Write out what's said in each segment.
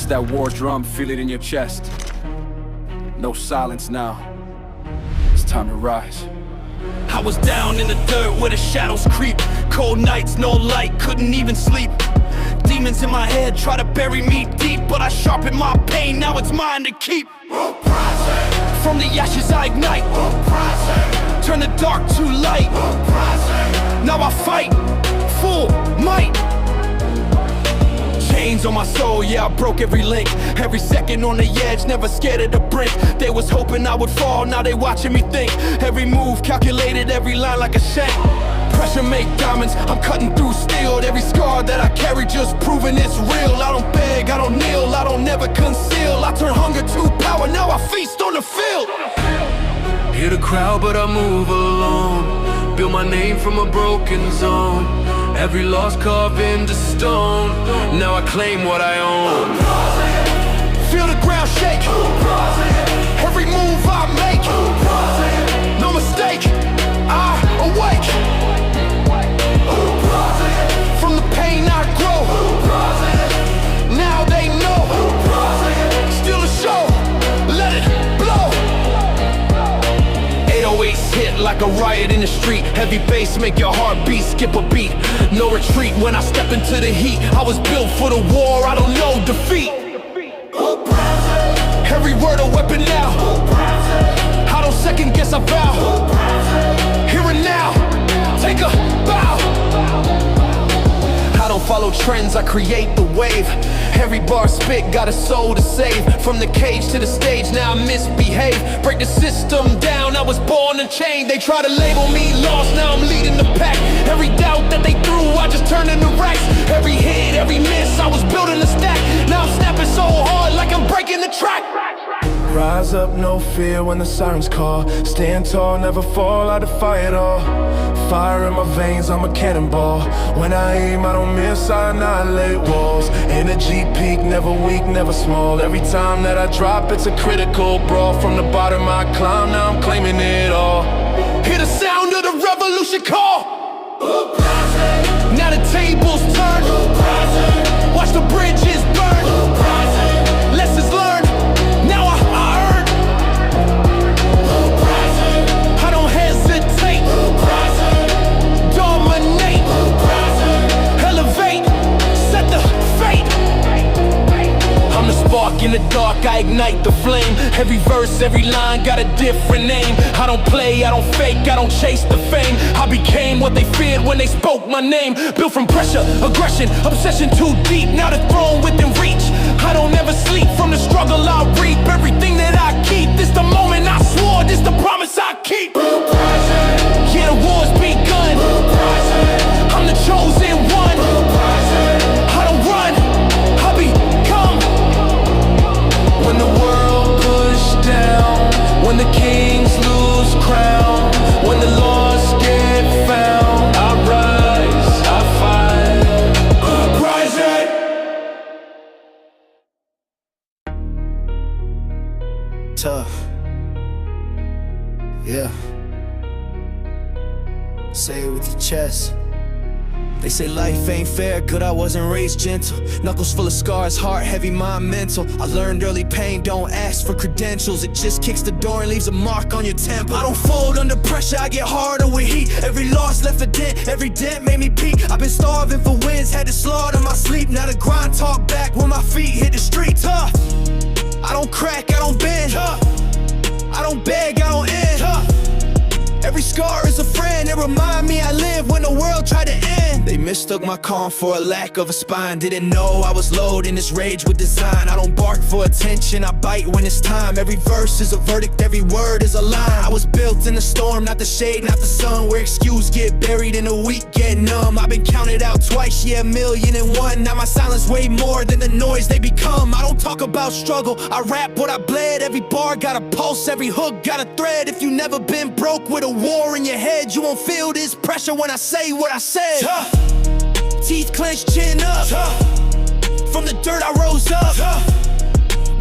that war drum, feel it in your chest. No silence now, it's time to rise. I was down in the dirt where the shadows creep. Cold nights, no light, couldn't even sleep. Demons in my head try to bury me deep, but I sharpened my pain, now it's mine to keep. From the ashes I ignite, turn the dark to light. Now I fight, full might. Chains on my soul, yeah, I broke every link. Every second on the edge, never scared of the brink. They was hoping I would fall, now they watching me think. Every move calculated, every line like a shank. Pressure make diamonds, I'm cutting through steel. Every scar that I carry just proving it's real. I don't beg, I don't kneel, I don't never conceal. I turn hunger to power, now I feast on the field. Hear the crowd but I move alone. Build my name from a broken zone. Every loss carved into stone. Now I claim what I own. Feel the ground shake. Every move I make. No mistake, I awake. From the pain I grow. Now they know. Still a show, let it blow. 808s hit like a riot in the street. Heavy bass make your heart beat, skip a beat. No retreat when I step into the heat. I was built for the war, I don't know defeat. Every word a weapon now. I don't second guess, I vow. Here and now, take a bow. I don't follow trends, I create the wave. Every bar spit got a soul to save. From the cage to the stage, now I misbehave. Break the system down, I was born unchained. They try to label me lost, now I'm leading the pack. Every doubt that they threw, I just turned into racks. Every hit, every miss, I was building a stack. Now I'm snapping so hard like I'm breaking the track. Rise up, no fear when the sirens call. Stand tall, never fall, I defy it all. Fire in my veins, I'm a cannonball. When I aim, I don't miss, I annihilate walls. Energy peak, never weak, never small. Every time that I drop, it's a critical brawl. From the bottom I climb, now I'm claiming it all. Hear the sound of the revolution call. Now the tables turn. Watch the bridges burn. Lessons learned. Now I earn. I don't hesitate. Dominate. Elevate. Set the fate. I'm the spark in the dark, I ignite the flame. Every verse, every line got a different name. I don't play, I don't fake, I don't chase the fame. I became what they feared when they spoke my name. Built from pressure, aggression, obsession too deep. Now the throne within reach. I don't ever sleep, from the struggle I reap. Everything that I keep, this the moment I swore, this the promise I keep. Yeah, the war's begun. I'm the chosen one. I don't run, I become. When the world pushed down, when the kings lose crown, when the lost get found, I rise, I fight. Uprising. Tough. Yeah. Say it with your chest. They say life ain't fair, good I wasn't raised gentle. Knuckles full of scars, heart heavy, mind mental. I learned early pain, don't ask for credentials. It just kicks the door and leaves a mark on your temple. I don't fold under pressure, I get harder with heat. Every loss left a dent, every dent made me peak. I've been starving for wins, had to slaughter my sleep. Now the grind talk back when my feet hit the street. Tough. I don't crack, I don't bend. Tough. I don't beg, I don't end. Tough. Every scar is a friend, it remind me I lived when the world tried to end. They mistook my calm for a lack of a spine. Didn't know I was loading this rage with design. I don't bark for attention, I bite when it's time. Every verse is a verdict, every word is a line. I was built in the storm, not the shade, not the sun. Where excuse get buried and a week get numb. I've been counted out twice, yeah, 1,000,001. Now my silence way more than the noise they become. I don't talk about struggle, I rap what I bled. Every bar got a pulse, every hook got a thread. If you never been broke with a war in your head, you won't feel this pressure when I say what I said. Tough. Teeth clenched, chin up. Tough. From the dirt I rose up. Tough.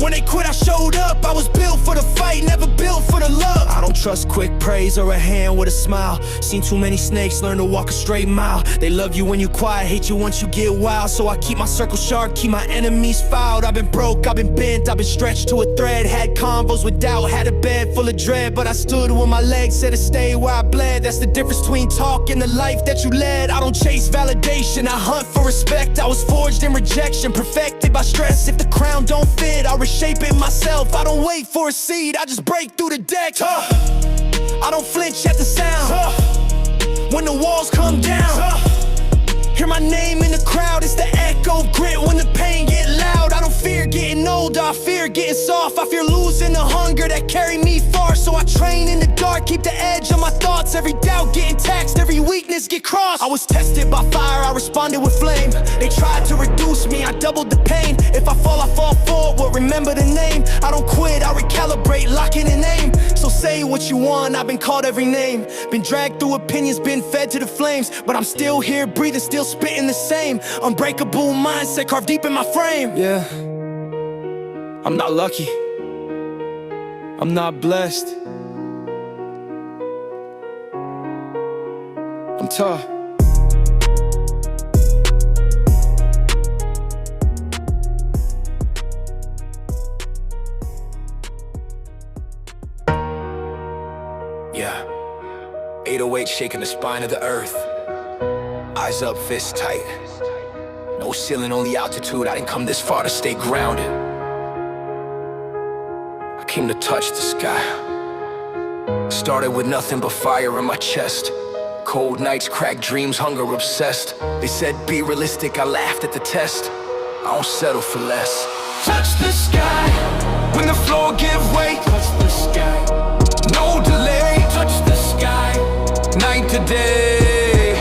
When they quit, I showed up. I was built for the fight, never built for the love. I don't trust quick praise or a hand with a smile. Seen too many snakes learn to walk a straight mile. They love you when you quiet, hate you once you get wild. So I keep my circle sharp, keep my enemies filed. I've been broke, I've been bent, I've been stretched to a thread. Had combos with doubt, had a bed full of dread. But I stood when my legs said to stay where I bled. That's the difference between talk and the life that you led. I don't chase validation, I hunt for respect. I was forged in rejection, perfected by stress. If the crown don't fit, I'll reshape it myself. I don't wait for a seed, I just break through the deck. I don't flinch at the sound when the walls come down. Hear my name in the crowd, it's the echo of grit when the pain get loud. I don't fear getting older, I fear getting soft. I fear losing the hunger that carried me far. So I train in the dark, keep the edge on my thoughts. Every doubt getting taxed, every weakness get crossed. I was tested by fire, I responded with flame. They tried to reduce me, I doubled the pain. If I fall forward, remember the name. I don't quit, I recalibrate, lock in an aim. So say what you want, I've been called every name. Been dragged through opinions, been fed to the flames. But I'm still here, breathing, still spitting the same. Unbreakable mindset carved deep in my frame. Yeah, I'm not lucky, I'm not blessed, I'm tough. Yeah, 808 shaking the spine of the earth. Eyes up, fists tight. No ceiling, only altitude. I didn't come this far to stay grounded. I came to touch the sky. Started with nothing but fire in my chest. Cold nights, cracked dreams, hunger obsessed. They said be realistic, I laughed at the test. I don't settle for less. Touch the sky when the floor give way. Touch the sky, no delay. Touch the sky, night to day.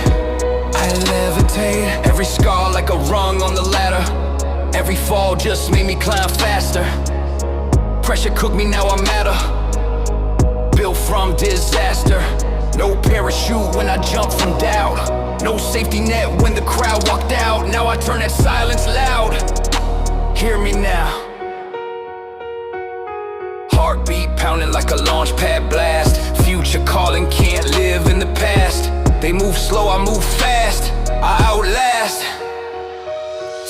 I levitate. Every scar like a rung on the ladder. Every fall just made me climb faster. Pressure cooked me, now I matter. Built from disaster. No parachute when I jump from doubt. No safety net when the crowd walked out. Now I turn that silence loud. Hear me now. Heartbeat pounding like a launch pad blast. Future calling, can't live in the past. They move slow, I move fast. I outlast.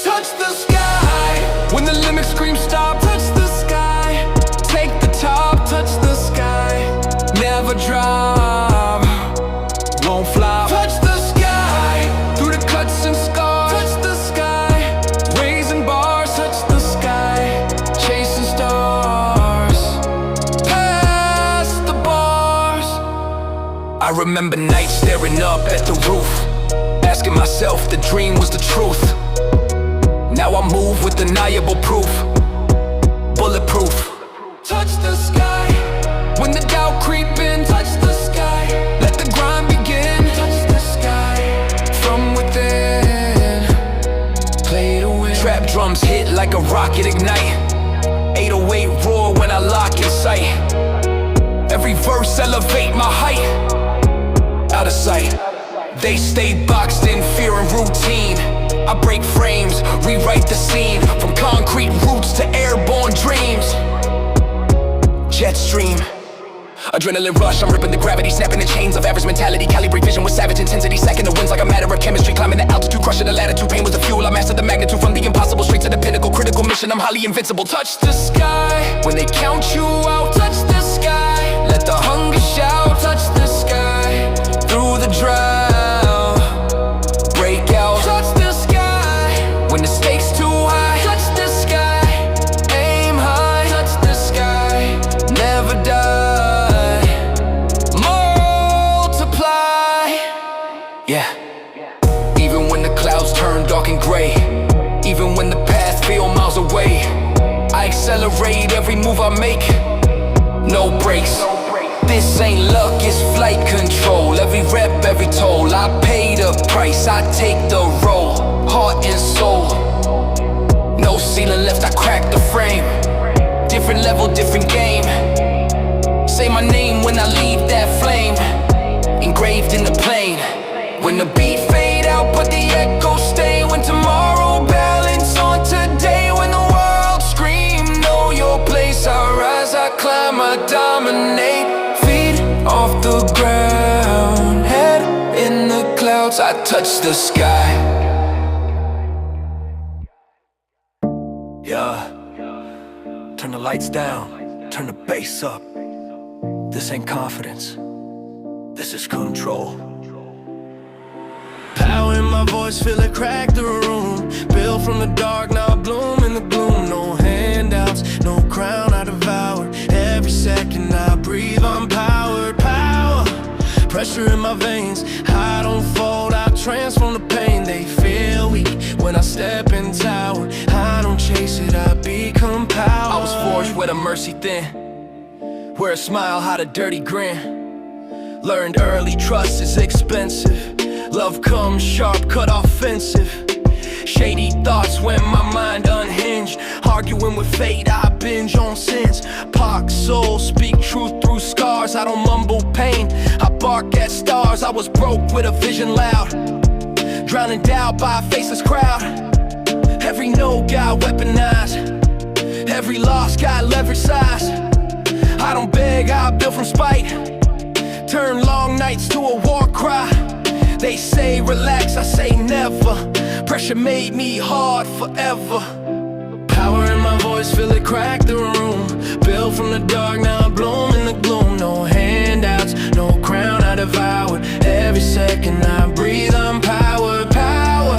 Touch the sky when the limits scream stop. Touch the sky, take the top. Touch the sky, never drop, won't flop. Touch the sky through the cuts and scars. Touch the sky, raising bars. Touch the sky, chasing stars, past the bars. I remember nights staring up at the roof, asking myself the dream was the truth. Now I move with undeniable proof, bulletproof. Touch the sky when the doubt creep in. Touch the sky, let the grind begin. Touch the sky from within, play to win. Trap drums hit like a rocket ignite. 808 roar when I lock in sight. Every verse elevate my height. Out of sight, they stay boxed in fear and routine. I break frames, rewrite the scene. From concrete roots to airborne dreams. Jet stream, adrenaline rush, I'm ripping the gravity, snapping the chains of average mentality. Calibrate vision with savage intensity, stacking the winds like a matter of chemistry. Climbing the altitude, crushing the latitude. Pain was the fuel, I mastered the magnitude. From the impossible straight to the pinnacle, critical mission, I'm highly invincible. Touch the sky when they count you out. Touch the sky, let the hunger shout. Touch the sky through the drought, break out. Touch the sky when the stakes too high. Touch the sky, aim high. Touch the sky, never die, multiply. Yeah. Even when the clouds turn dark and gray, even when the path feel miles away, I accelerate every move I make, no brakes. This ain't luck, it's flight control. Every rep, every toll, I pay the price, I take the role. Heart and soul, no ceiling left, I crack the frame. Different level, different game. Say my name when I leave that flame, engraved in the plane. When the beat fade out, but the echo stay. When tomorrow balance on today. When the world scream, know your touch the sky. Yeah. Turn the lights down, turn the bass up. This ain't confidence, this is control. Power in my voice, feel it crack the room. Built from the dark, now I bloom in the gloom. No handouts, no crown I devour. Every second I breathe, I'm powered. Power, pressure in my veins. I don't fold, I transform the pain. They feel weak when I step in tower. I don't chase it, I become power. I was forged with a mercy thin, where a smile had a dirty grin. Learned early trust is expensive. Love comes sharp, cut offensive. Shady thoughts when my mind unhinged. Arguing with fate, I binge on sins. Pock soul, speak truth through scars. I don't mumble pain, I bark at stars. I was broke with a vision loud, drowning down by a faceless crowd. Every no got weaponized, every loss got leverage size. I don't beg, I build from spite. Turn long nights to a war cry. They say relax, I say never. Pressure made me hard forever. Power in my voice, feel it crack the room. Built from the dark, now I bloom in the gloom. No handouts, no crown I devoured. Every second I breathe, I'm powered. Power,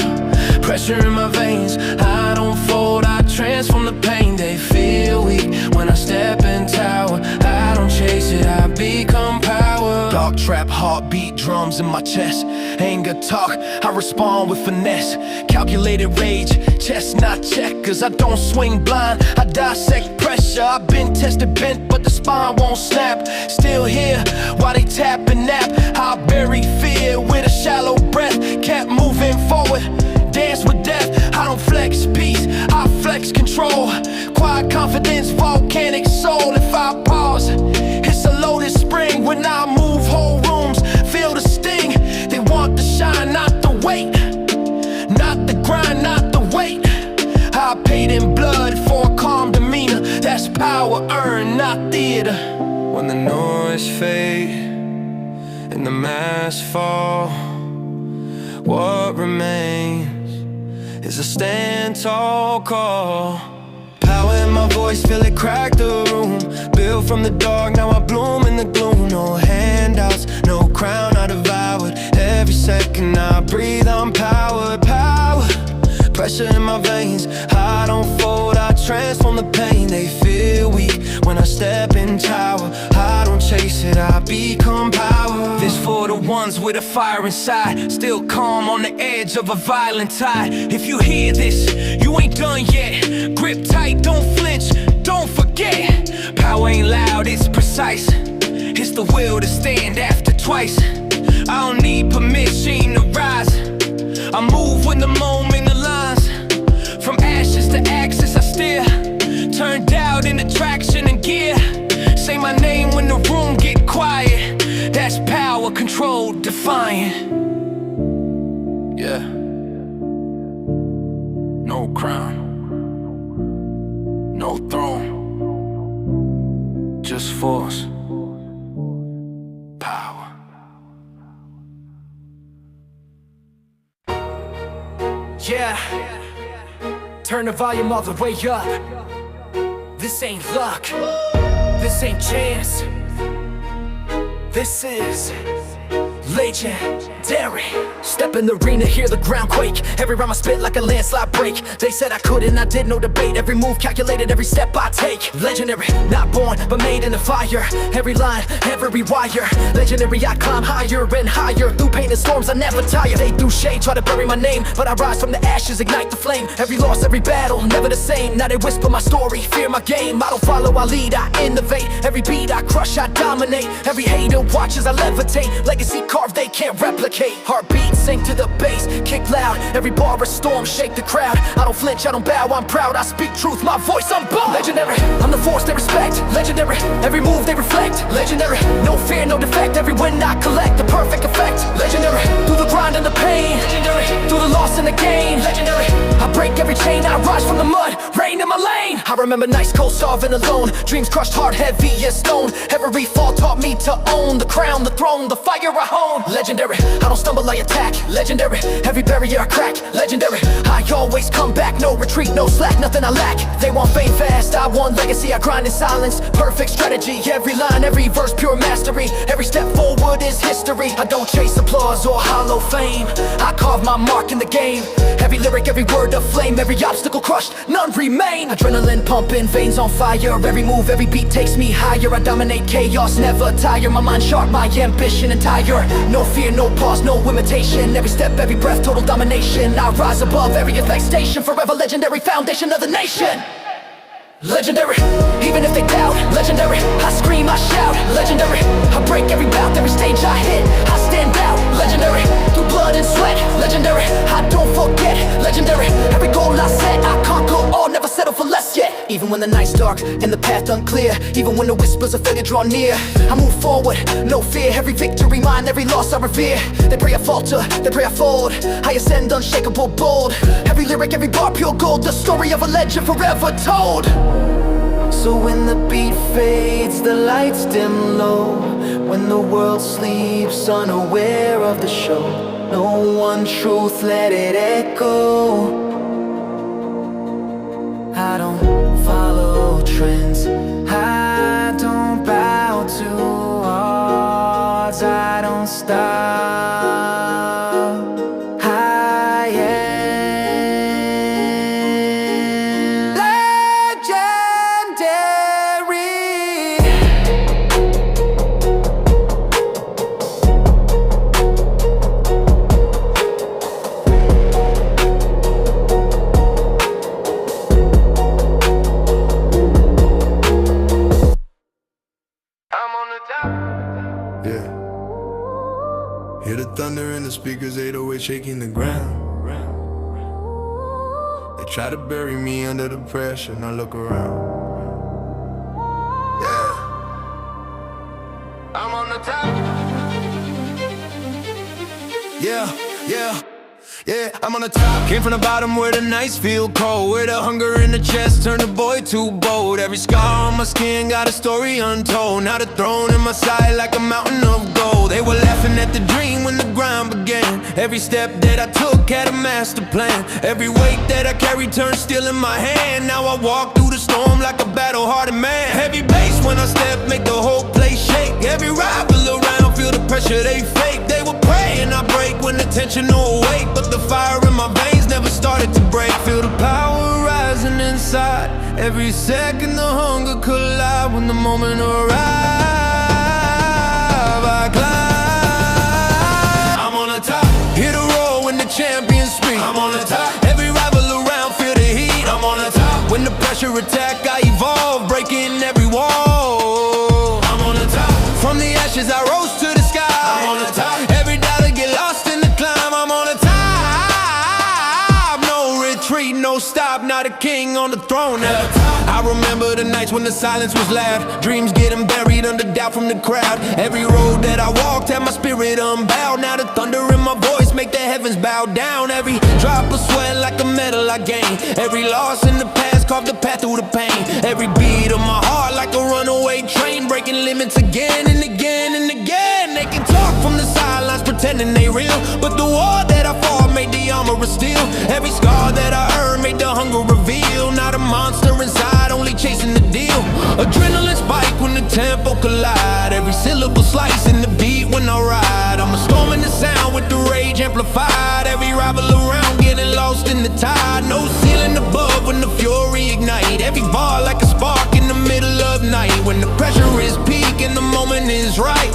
pressure in my veins. I don't fold, I transform the pain. They feel weak when I step in tower. I don't chase it, I become power. Dog trap, heartbeat, drums in my chest. Anger talk, I respond with finesse. Calculated rage, chestnut check. Cause I don't swing blind, I dissect pressure. I've been tested bent, but the spine won't snap. Still here, while they tap and nap. I bury fear with a shallow breath. Kept moving forward, dance with death. I don't flex peace, I flex control. Quiet confidence, volcanic soul. If I pause, it's a loaded spring. When I move, whole rooms feel the sting. They want the shine, not the weight. Not the grind, not the weight. I paid in blood for a calm demeanor. That's power earned, not theater. When the noise fades and the masks fall, what remains is a stand tall call. Power in my voice, feel it crack the room. Built from the dark, now I bloom in the gloom. No handouts, no crown I devoured. Every second I breathe, I'm powered. Power, pressure in my veins. I don't fold, I transform the pain. They feel weak when I step in tower. I don't chase it, I become power. This for the ones with a fire inside, still calm on the edge of a violent tide. If you hear this, you ain't done yet. Grip tight, don't flinch, don't forget. Power ain't loud, it's precise. It's the will to stand after twice. I don't need permission to rise. I move when the moment aligns. From ashes to axis I steer, turn doubt into traction and gear. Say my name when the room get quiet. That's power, control, defiant. Yeah. No crown, no throne, just force, power. Yeah. Turn the volume all the way up. This ain't luck, this ain't chance. This is legendary. Step in the arena, hear the ground quake. Every rhyme I spit like a landslide break. They said I couldn't, I did no debate. Every move calculated, every step I take. Legendary, not born, but made in the fire. Every line, every wire. Legendary, I climb higher and higher. Through pain and storms, I never tire. They threw shade, try to bury my name, but I rise from the ashes, ignite the flame. Every loss, every battle, never the same. Now they whisper my story, fear my game. I don't follow, I lead, I innovate. Every beat I crush, I dominate. Every hater watches, I levitate. Legacy carved, they can't replicate. Heartbeat sink to the bass, kick loud. Every bar a storm, shake the crowd. I don't flinch, I don't bow, I'm proud. I speak truth, my voice, I'm bold. Legendary, I'm the force they respect. Legendary, every move they reflect. Legendary, no fear, no defect. Every win I collect, the perfect effect. Legendary, through the grind and the pain. Legendary, through the loss and the gain. Legendary, I break every chain, I rise from the mud. Rain in in my lane. I remember nights cold, starving alone, dreams crushed hard, heavy as stone. Every fall taught me to own the crown, the throne, the fire I hone. Legendary, I don't stumble, I attack. Legendary, every barrier I crack. Legendary, I always come back, no retreat, no slack, nothing I lack. They want fame fast, I want legacy, I grind in silence. Perfect strategy, every line, every verse, pure mastery. Every step forward is history. I don't chase applause or hollow fame, I carve my mark in the game. Every lyric, every word of flame, every obstacle crushed, none remain. Adrenaline pumping, veins on fire. Every move, every beat takes me higher. I dominate chaos, never tire. My mind sharp, my ambition entire. No fear, no pause, no imitation. Every step, every breath, total domination. I rise above every effect station. Forever legendary, foundation of the nation. Legendary, even if they doubt. Legendary, I scream, I shout. Legendary, I break every bout. Every stage I hit, I stand out. Legendary, through blood and sweat. Legendary, I don't forget. Legendary, every goal I set, I conquer all. Never settle for less yet. Even when the night's dark and the path unclear, even when the whispers of failure draw near, I move forward, no fear. Every victory mine, every loss I revere. They pray I falter, they pray I fold. I ascend unshakable, bold. Every lyric, every bar, pure gold. The story of a legend forever told. So when the beat fades, the lights dim low, when the world sleeps unaware of the show, no one truth, let it echo. I don't follow trends, I don't bow to odds, I don't stop. I am legendary. Yeah. Hear the thunder in the speakers, 808 shaking the ground. They try to bury me under the pressure, now look around. Yeah. I'm on the top. Yeah, yeah. Yeah, I'm on the top. Came from the bottom where the nights feel cold, where the hunger in the chest turned the boy too bold. Every scar on my skin got a story untold. Now the throne in my side like a mountain of gold. They were laughing at the dream when the grind began. Every step that I took had a master plan. Every weight that I carried turned steel in my hand. Now I walk through the storm like a battle-hardened man. Heavy bass when I step, make the whole place shake. Every rival around feel the pressure they fake. They will pray and I break when the tension no awake, but the fire in my veins never started to break. Feel the power rising inside. Every second the hunger collide. When the moment arrives, I climb. I'm on the top. Hear the roar when the champions speak. I'm on the top. Every rival around feel the heat. I'm on the top. When the pressure attack, I evolve, breaking every wall. I'm on the top. From the ashes I rose to the sky. I'm on the top. Every dollar get lost in the climb. I'm on the top. No retreat, no stop. Now the king on the throne. I remember the nights when the silence was loud, dreams getting buried under doubt from the crowd. Every road that I walked had my spirit unbowed. Now the thunder in my voice make the heavens bow down. Every drop of sweat like a medal I gain. Every loss in the past carved the path through the pain. Every beat of my heart like a runaway train, breaking limits again and again and again. They can talk from the sidelines pretending they real, but the war that I fought made the armor of steel. Every scar that I earned made the hunger reveal. Not a monster inside, only chasing the deal. Adrenaline spike when the tempo collide. Every syllable slicing the beat when I ride. I'm a storm in the sound with the rage amplified. Every rival around getting lost in the tide. No ceiling above when the fury ignite. Every bar like a spark in the middle of night. When the pressure is peak and the moment is right,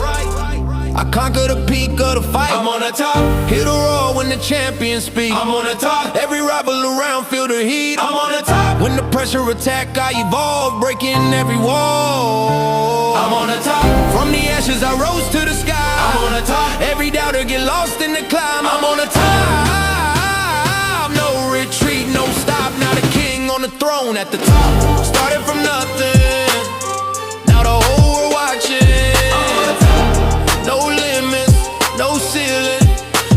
I conquer the peak of the fight. I'm on the top. Hear the roar when the champions speak. I'm on the top. Every rival around feel the heat. I'm on the top. When the pressure attack, I evolve, breaking every wall. I'm on the top. From the ashes I rose to the sky. I'm on the top. Every doubter get lost in the climb. I'm on the top. No retreat, no stop. Now the king on the throne at the top. Started from nothing, now the whole world watching. No limits, no ceiling,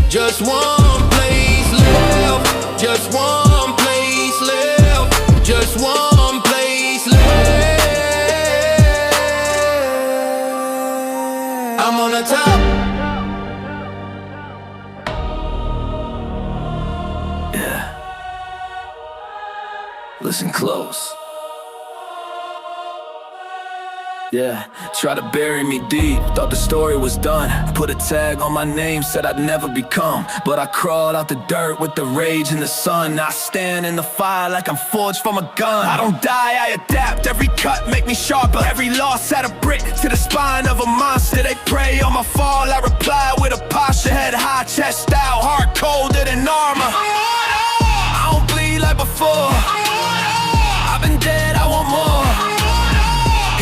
just one place left, just one place left, just one. Listen close. Yeah, try to bury me deep, thought the story was done. Put a tag on my name, said I'd never become. But I crawled out the dirt with the rage in the sun. I stand in the fire like I'm forged from a gun. I don't die, I adapt, every cut make me sharper. Every loss add a brick to the spine of a monster. They prey on my fall, I reply with a posture. Head high, chest out, heart colder than armor. I don't bleed like before. I've been dead, I want more.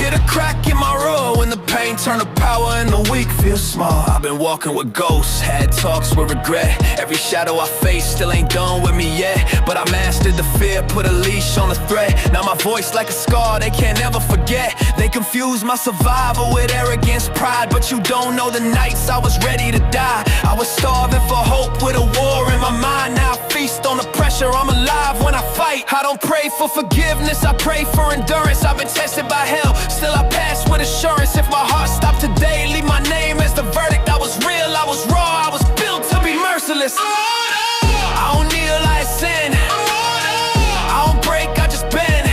Hit a crack in my road when the pain turn to power and the weak feel small. I've been walking with ghosts, had talks with regret. Every shadow I face still ain't done with me yet. But I mastered the fear, put a leash on the threat. Now my voice like a scar, they can't ever forget. They confuse my survival with arrogance, pride. But you don't know the nights I was ready to die. I was starving for hope with a war in my mind. Now I feast on the pressure, I'm alive when I fight. I don't pray for forgiveness, I pray for endurance. I've been tested by hell, still I pass with assurance. If my heart stopped today, leave my name as the verdict. I was real, I was raw, I was built to be merciless. I don't kneel, I ascend. I don't break, I just bend.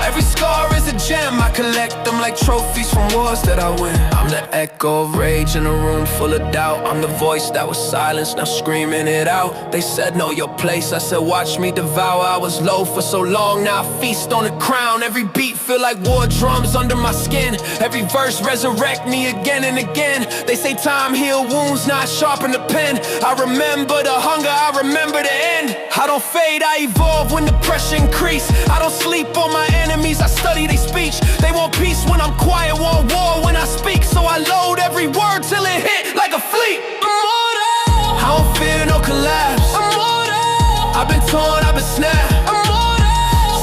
Every scar is a gem, I collect them like trophies from wars that I win. I'm the echo of rage in a room full of doubt. I'm the voice that was silenced, now screaming it out. They said know your place, I said watch me devour. I was low for so long, now I feast on the crown. Every beat feel like war drums under my skin. Every verse resurrect me again and again. They say time heal wounds, not sharpen the pen. I remember the hunger, I remember the end. I don't fade, I evolve when the pressure increase. I don't sleep on my enemies, I study their speech. They want peace when I'm quiet, want war when I speak. So I load every word till it hit like a fleet. Immortal, I don't fear no collapse. Immortal, I've been torn, I've been snapped.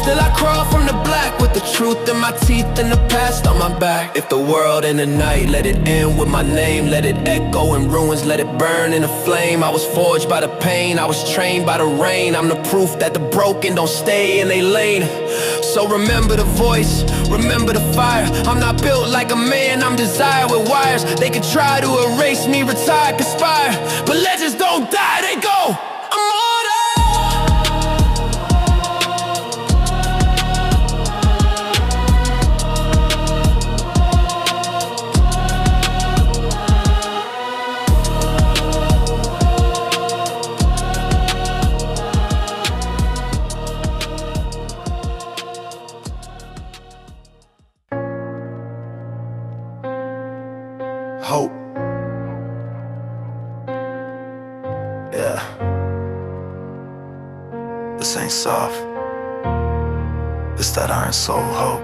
Still I crawl from the black with the truth in my teeth and the past on my back. If the world in the night, let it end with my name. Let it echo in ruins, let it burn in a flame. I was forged by the pain, I was trained by the rain. I'm the proof that the broken don't stay in their lane. So remember the voice, remember the fire. I'm not built like a man, I'm desired with wires. They could try to erase me, retire, conspire, but legends don't die, they go. Hope. Yeah. This ain't soft. It's that iron soul hope.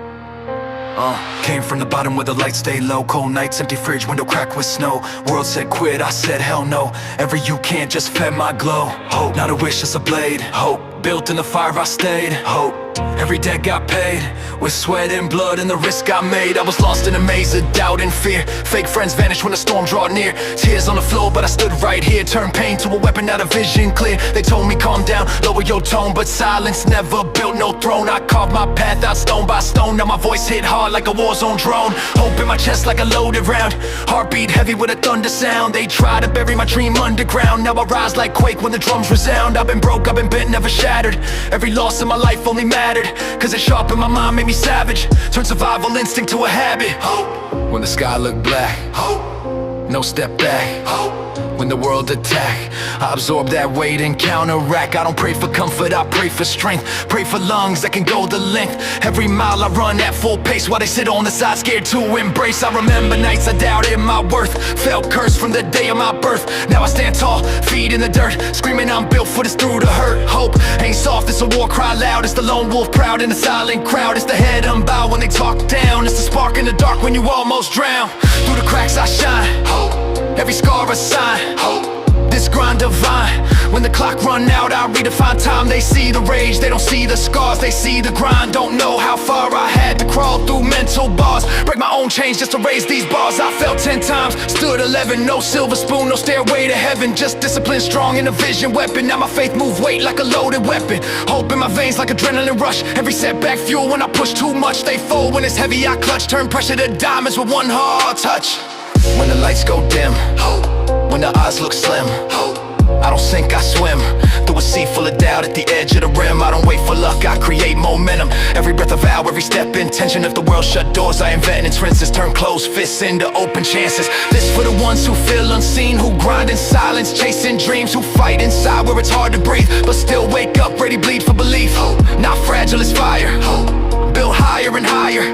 Came from the bottom where the lights stay low. Cold nights, empty fridge, window cracked with snow. World said quit, I said hell no. Every you can't just fed my glow. Hope, not a wish, it's a blade. Hope, built in the fire I stayed. Hope, every debt got paid with sweat and blood and the risk I made. I was lost in a maze of doubt and fear. Fake friends vanished when the storm draw near. Tears on the floor, but I stood right here. Turned pain to a weapon, now the vision clear. They told me calm down, lower your tone, but silence never built no throne. I carved my path out stone by stone. Now my voice hit hard like a war zone drone. Hope in my chest like a loaded round. Heartbeat heavy with a thunder sound. They try to bury my dream underground. Now I rise like quake when the drums resound. I've been broke, I've been bent, never shattered. Every loss in my life only mattered, cause it sharpened my mind, made me savage. Turned survival instinct to a habit. Hope, When the sky looked black, hope, no step back. hope. When the world attack, I absorb that weight and counteract. I don't pray for comfort, I pray for strength. Pray for lungs that can go the length. Every mile I run at full pace while they sit on the side scared to embrace. I remember nights I doubted my worth, felt cursed from the day of my birth. Now I stand tall, feet in the dirt, screaming I'm built for this through the hurt. Hope ain't soft, it's a war cry loud. It's the lone wolf proud in the silent crowd. It's the head unbowed when they talk down. It's the spark in the dark when you almost drown. Through the cracks I shine. Hope, every scar a sign. Hope, this grind divine. When the clock run out, I redefine time. They see the rage, they don't see the scars. They see the grind, don't know how far I had to crawl through mental bars. Break my own chains just to raise these bars. I fell 10 times, stood 11. No silver spoon, no stairway to heaven. Just discipline, strong in a vision weapon. Now my faith move weight like a loaded weapon. Hope in my veins like adrenaline rush. Every setback fuel when I push too much. They fold when it's heavy, I clutch. Turn pressure to diamonds with one hard touch. When the lights go dim, Hope, when the odds look slim, hope, I don't sink, I swim through a sea full of doubt at the edge of the rim. I don't wait for luck, I create momentum. Every breath I vow, every step intention. If the world shut doors, I invent entrances. Turn closed fists into open chances. This for the ones who feel unseen, who grind in silence, chasing dreams, who fight inside where it's hard to breathe, but still wake up ready, bleed for belief. Not fragile as fire, built higher and higher,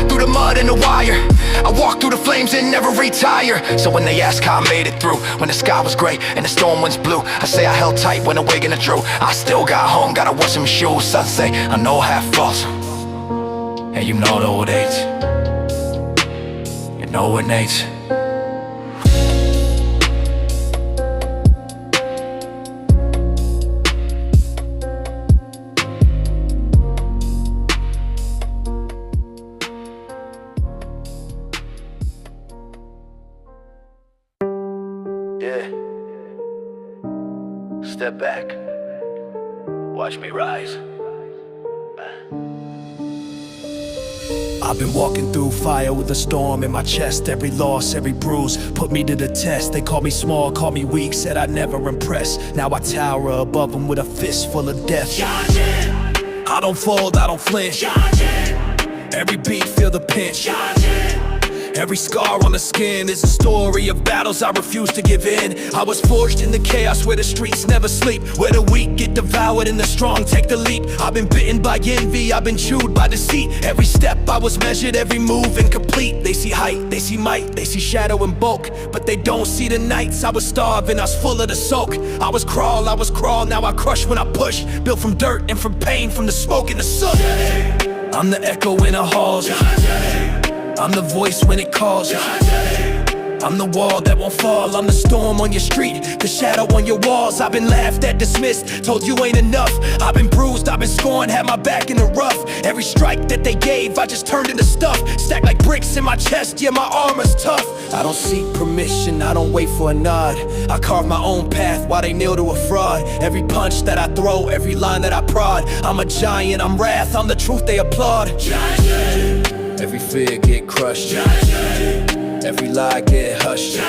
through the mud and the wire. I walk through the flames and never retire. So when they ask how I made it through, when the sky was gray and the storm winds blew, I say I held tight when the wiggin' drew. I still got home, gotta wash some shoes. Some say I know half false, and you know the old age, you know it, Nate. Yeah. Step back. Watch me rise. I've been walking through fire with a storm in my chest. Every loss, every bruise put me to the test. They called me small, called me weak, said I'd never impress. Now I tower above them with a fist full of death. I don't fold, I don't flinch. Every beat, feel the pinch. Every scar on the skin is a story of battles I refuse to give in. I was forged in the chaos where the streets never sleep, where the weak get devoured and the strong take the leap. I've been bitten by envy, I've been chewed by deceit. Every step I was measured, every move incomplete. They see height, they see might, they see shadow and bulk, but they don't see the nights I was starving, I was full of the soak. I was crawl, now I crush when I push. Built from dirt and from pain, from the smoke and the soot. I'm the echo in the halls, I'm the voice when it calls. I'm the wall that won't fall. I'm the storm on your street, the shadow on your walls. I've been laughed at, dismissed, told you ain't enough. I've been bruised, I've been scorned, had my back in the rough. Every strike that they gave, I just turned into stuff. Stacked like bricks in my chest, yeah, my armor's tough. I don't seek permission, I don't wait for a nod. I carve my own path while they kneel to a fraud. Every punch that I throw, every line that I prod. I'm a giant, I'm wrath, I'm the truth they applaud. Every fear get crushed, every lie get hushed,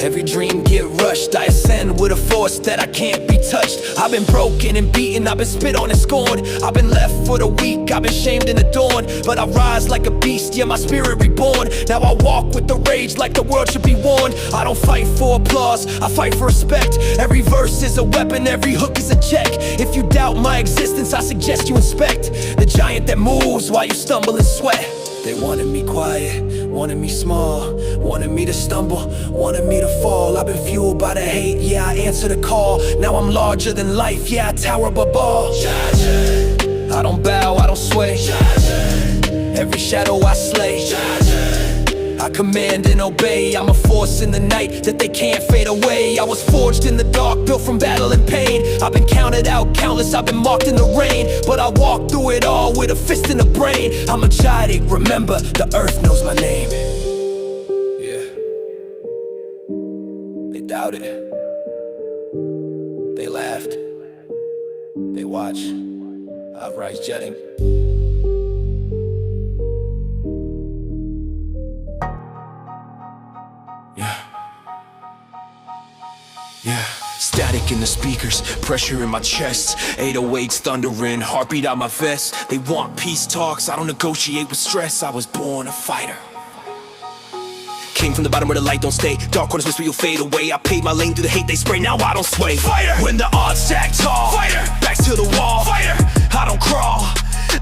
every dream get rushed. I ascend with a force that I can't be touched. I've been broken and beaten, I've been spit on and scorned. I've been left for the weak, I've been shamed and adorned. But I rise like a beast, yeah, my spirit reborn. Now I walk with the rage like the world should be warned. I don't fight for applause, I fight for respect. Every verse is a weapon, every hook is a check. If you doubt my existence, I suggest you inspect the giant that moves while you stumble and sweat. They wanted me quiet, wanted me small, wanted me to stumble, wanted me to fall. I've been fueled by the hate, yeah, I answer the call. Now I'm larger than life, yeah, I tower above all. I don't bow, I don't sway, every shadow I slay. I command and obey, I'm a force in the night that they can't fade away. I was forged in the dark, built from battle and pain. I've been counted out countless, I've been marked in the rain, but I walk through it all with a fist in the brain. I'm a giant, remember, the earth knows my name. Yeah. They doubted, they laughed, they watched, I rise jetting. Yeah. Static in the speakers, pressure in my chest, 808s thundering, heartbeat out my vest. They want peace talks, I don't negotiate with stress. I was born a fighter. Came from the bottom where the light don't stay. Dark corners whisper you'll fade away. I paved my lane through the hate they spray, now I don't sway. Fighter! When the odds stack tall, fighter! Backs to the wall, fighter! I don't crawl,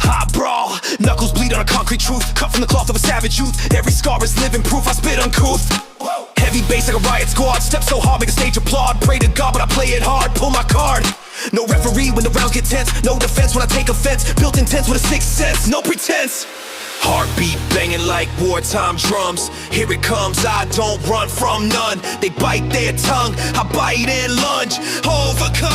I brawl. Knuckles bleed on a concrete truth, cut from the cloth of a savage youth. Every scar is living proof, I spit uncouth. Heavy bass like a riot squad, step so hard make a stage applaud. Pray to God but I play it hard, pull my card. No referee when the rounds get tense, no defense when I take offense. Built intense with a sixth sense, no pretense. Heartbeat banging like wartime drums. Here it comes, I don't run from none. They bite their tongue, I bite and lunge. Overcome.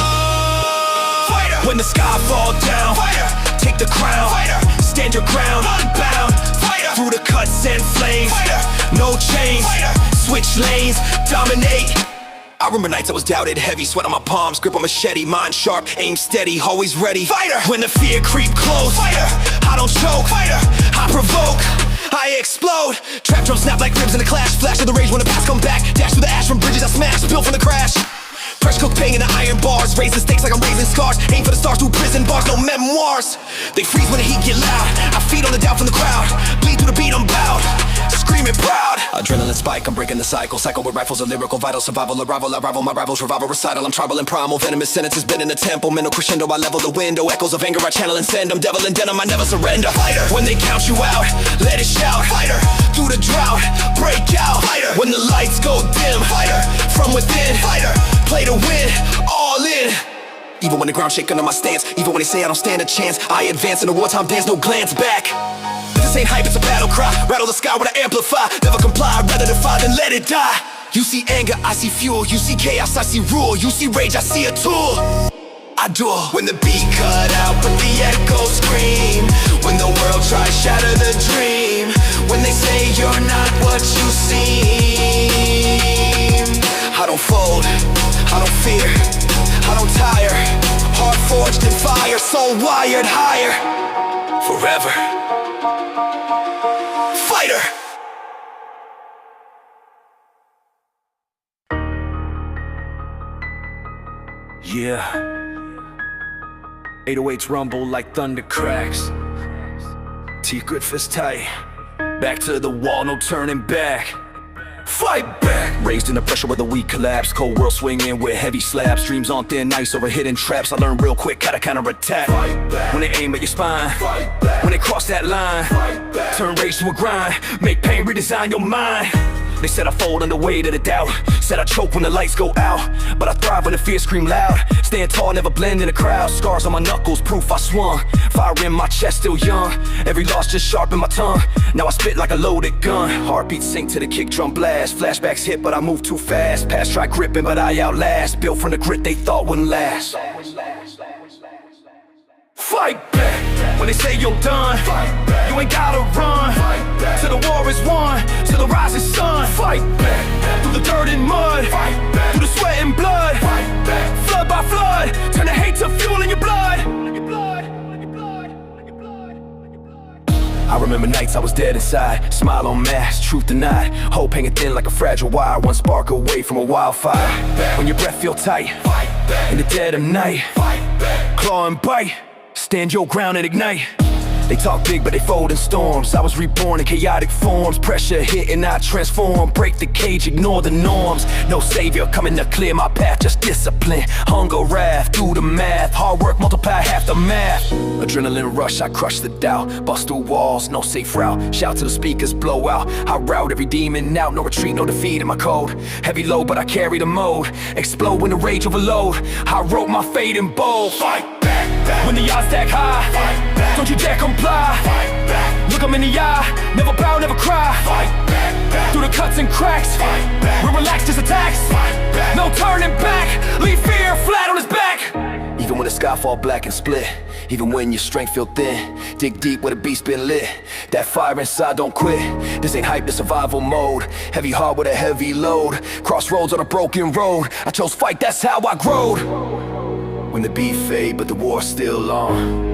Fighter. When the sky fall down, fighter. Take the crown, fighter. Stand your ground, unbound. Fighter. Through the cuts and flames, fighter. No chains, fighter. Switch lanes, dominate. I remember nights I was doubted, heavy sweat on my palms, grip on machete, mind sharp, aim steady, always ready. Fighter! When the fear creep close, fighter! I don't choke, fighter! I provoke, I explode. Trap drum snap like ribs in a clash, flash of the rage when the past come back. Dash through the ash from bridges I smash, built from the crash. Fresh cooked pain in the iron bars, raising stakes like I'm raising scars. Aim for the stars through prison bars, no memoirs. They freeze when the heat get loud. I feed on the doubt from the crowd. Bleed through the beat, I'm bowed. Screaming proud. Adrenaline spike, I'm breaking the cycle. Cycle with rifles, a lyrical vital survival. Arrival, I rival my rivals, revival recital. I'm tribal and primal, venomous sentences been in the temple. Mental crescendo, I level the window. Echoes of anger, I channel and send them. Devil and denim, I never surrender. Fighter, when they count you out, let it shout. Fighter, through the drought, break out. Fighter, when the lights go dim. Fighter, from within. Fighter, play to win, all in. Even when the ground shake under my stance, even when they say I don't stand a chance, I advance in a wartime dance, no glance back. This ain't hype, it's a battle cry. Rattle the sky with an amplify. Never comply, rather defy than let it die. You see anger, I see fuel. You see chaos, I see rule. You see rage, I see a tool. I duel. When the beat cut out, but the echoes scream. When the world tries shatter the dream. When they say you're not what you seem. I don't fold, I don't fear, I don't tire. Heart forged in fire, soul wired higher. Forever. Fighter. Yeah. 808s rumble like thunder cracks. Teeth grit fist tight. Back to the wall, no turning back. Fight back! Raised in the pressure where the weak collapse. Cold world swinging with heavy slabs. Dreams on thin ice over hidden traps. I learned real quick how to counterattack. When they aim at your spine, when they cross that line, turn rage to a grind. Make pain redesign your mind. They said I fold under weight of the doubt. Said I choke when the lights go out, but I thrive when the fear scream loud. Stand tall, never blend in the crowd. Scars on my knuckles, proof I swung. Fire in my chest, still young. Every loss just sharpened my tongue. Now I spit like a loaded gun. Heartbeats sink to the kick drum blast. Flashbacks hit, but I move too fast. Past try gripping, but I outlast. Built from the grit they thought wouldn't last. Fight back when they say you're done. You ain't gotta run till the war is won, till the rising sun. Fight back through the dirt and mud, through the sweat and blood. Flood by flood, turn the hate to fuel in your blood. I remember nights I was dead inside. Smile on mask, truth denied. Hope hanging thin like a fragile wire. One spark away from a wildfire. When your breath feel tight in the dead of night, claw and bite. Stand your ground and ignite. They talk big but they fold in storms. I was reborn in chaotic forms. Pressure hit and I transform. Break the cage, ignore the norms. No savior coming to clear my path. Just discipline, hunger, wrath. Do the math, hard work multiply half the math. Adrenaline rush, I crush the doubt. Bust through walls, no safe route. Shout to the speakers, blow out. I route every demon out. No retreat, no defeat in my code. Heavy load but I carry the mode. Explode when the rage overload. I wrote my fate in bold. Fight back when the odds stack high. Don't you dare comply. Look 'em in the eye. Never bow, never cry. Through the cuts and cracks, we're relaxed as attacks. No turning back. Leave fear flat on his back. Even when the sky fall black and split, even when your strength feel thin, dig deep where the beast been lit. That fire inside, don't quit. This ain't hype, this survival mode. Heavy heart with a heavy load. Crossroads on a broken road. I chose fight, that's how I growed. When the beat fade, but the war's still on.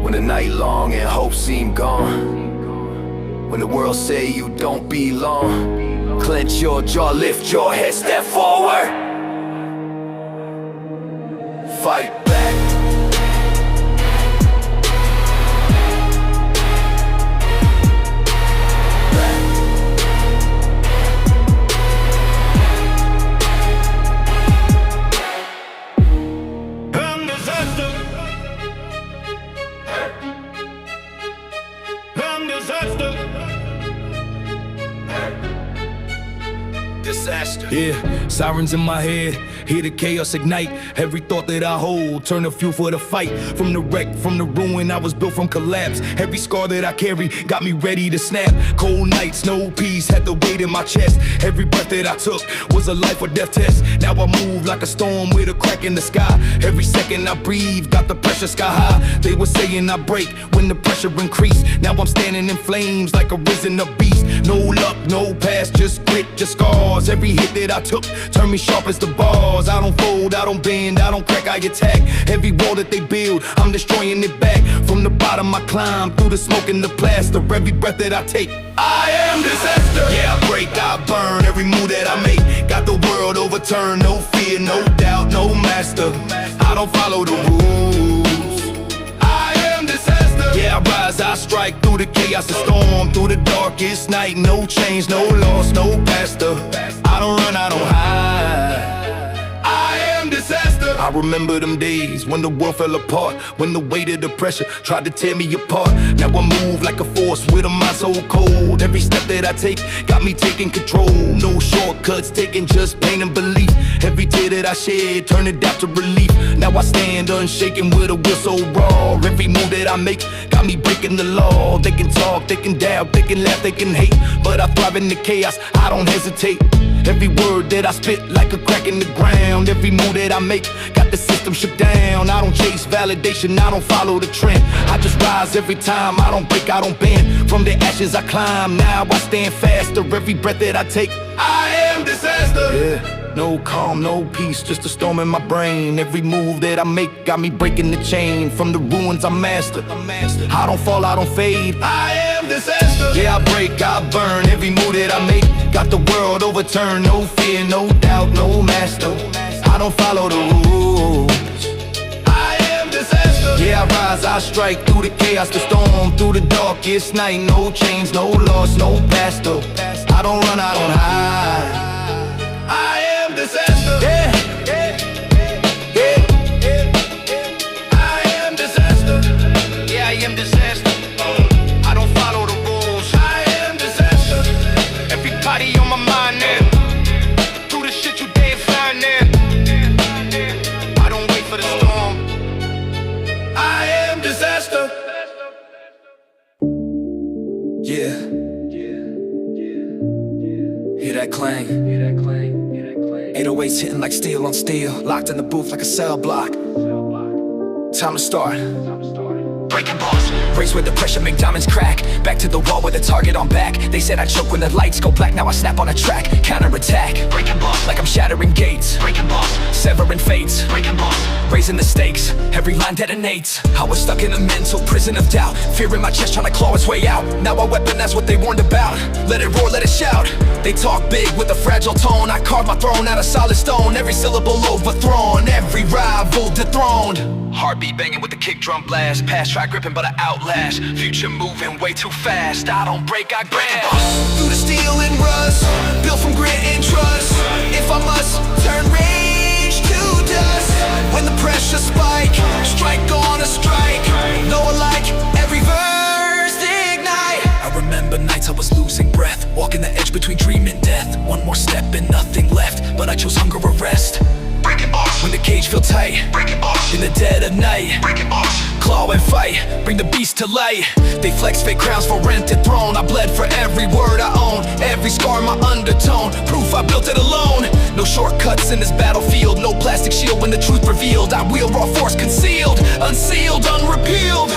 When the night long and hope seem gone. When the world say you don't belong. Clench your jaw, lift your head, step forward. Fight back. Disaster. Yeah, sirens in my head, hear the chaos ignite. Every thought that I hold, turn the fuel for the fight. From the wreck, from the ruin, I was built from collapse. Every scar that I carry got me ready to snap. Cold nights, no peace, had the weight in my chest. Every breath that I took was a life or death test. Now I move like a storm with a crack in the sky. Every second I breathe, got the pressure sky high. They were saying I break when the pressure increased. Now I'm standing in flames like a risen beast. No luck, no past, just grit, just scars. Every hit that I took turned me sharp as the bars. I don't fold, I don't bend, I don't crack, I attack. Every wall that they build, I'm destroying it back. From the bottom I climb, through the smoke and the plaster. Every breath that I take, I am disaster. Yeah, I break, I burn, every move that I make. Got the world overturned, no fear, no doubt, no master. I don't follow the rules, I am disaster. Yeah, I rise, I strike through the chaos, the storm, through the darkest night. No change, no loss, no pastor. I don't run, I don't hide, I am disaster. I remember them days when the world fell apart, when the weight of the pressure tried to tear me apart. Now I move like a force with a mind so cold. Every step that I take got me taking control. No shortcuts taking, just pain and belief. Every tear that I shed, turn it out to relief. Now I stand unshaken with a will so raw. Every move that I make got me breaking the law. They can talk, they can doubt, they can laugh, they can hate, but I thrive in the chaos, I don't hesitate. Every word that I spit like a crack in the ground. Every move that I make got the system shook down. I don't chase validation, I don't follow the trend. I just rise every time, I don't break, I don't bend. From the ashes I climb, now I stand faster. Every breath that I take, I am disaster. Yeah. No calm, no peace, just a storm in my brain. Every move that I make got me breaking the chain. From the ruins I master. I don't fall, I don't fade, I am disaster. Yeah, I break, I burn, every move that I make got the world overturned. No fear, no doubt, no master. I don't follow the rules, I am disaster. Yeah, I rise, I strike through the chaos, the storm, through the darkest night. No change, no loss, no pastor. I don't run, I don't hide, I am disaster. Yeah, yeah, yeah, I am disaster. Yeah, I am disaster. I don't follow the rules, I am disaster. Everybody on my mind now, do the shit you did find now. I don't wait for the storm, I am disaster. Yeah. Hear that clang? 808s hitting like steel on steel. Locked in the booth like a cell block. Time to start. Breaking balls, race with the pressure, make diamonds crack. Back to the wall with a target on back. They said I choke when the lights go black. Now I snap on a track, counter-attack. Breaking balls, like I'm shattering gates. Breaking balls, severing fates. Breaking balls, raising the stakes. Every line detonates. I was stuck in a mental prison of doubt. Fear in my chest trying to claw its way out. Now a weapon, that's what they warned about. Let it roar, let it shout. They talk big with a fragile tone. I carve my throne out of solid stone. Every syllable overthrown, every rival dethroned. Heartbeat banging with the kick drum blast. Past try gripping but I outlast. Future moving way too fast. I don't break, I grasp. Through the steel and rust, built from grit and trust. If I must, turn rage to dust. When the pressure spike, strike on a strike. No alike, every verse ignite. I remember nights I was losing breath, walking the edge between dream and death. One more step and nothing left, but I chose hunger or rest. Breaking balls, when the cage feel tight. Breaking balls, in the dead of night. Breaking balls, claw and fight, bring the beast to light. They flex fake crowns for rented throne. I bled for every word I own, every scar my undertone. Proof I built it alone. No shortcuts in this battlefield, no plastic shield when the truth revealed. I wield raw force concealed, unsealed, unrepealed.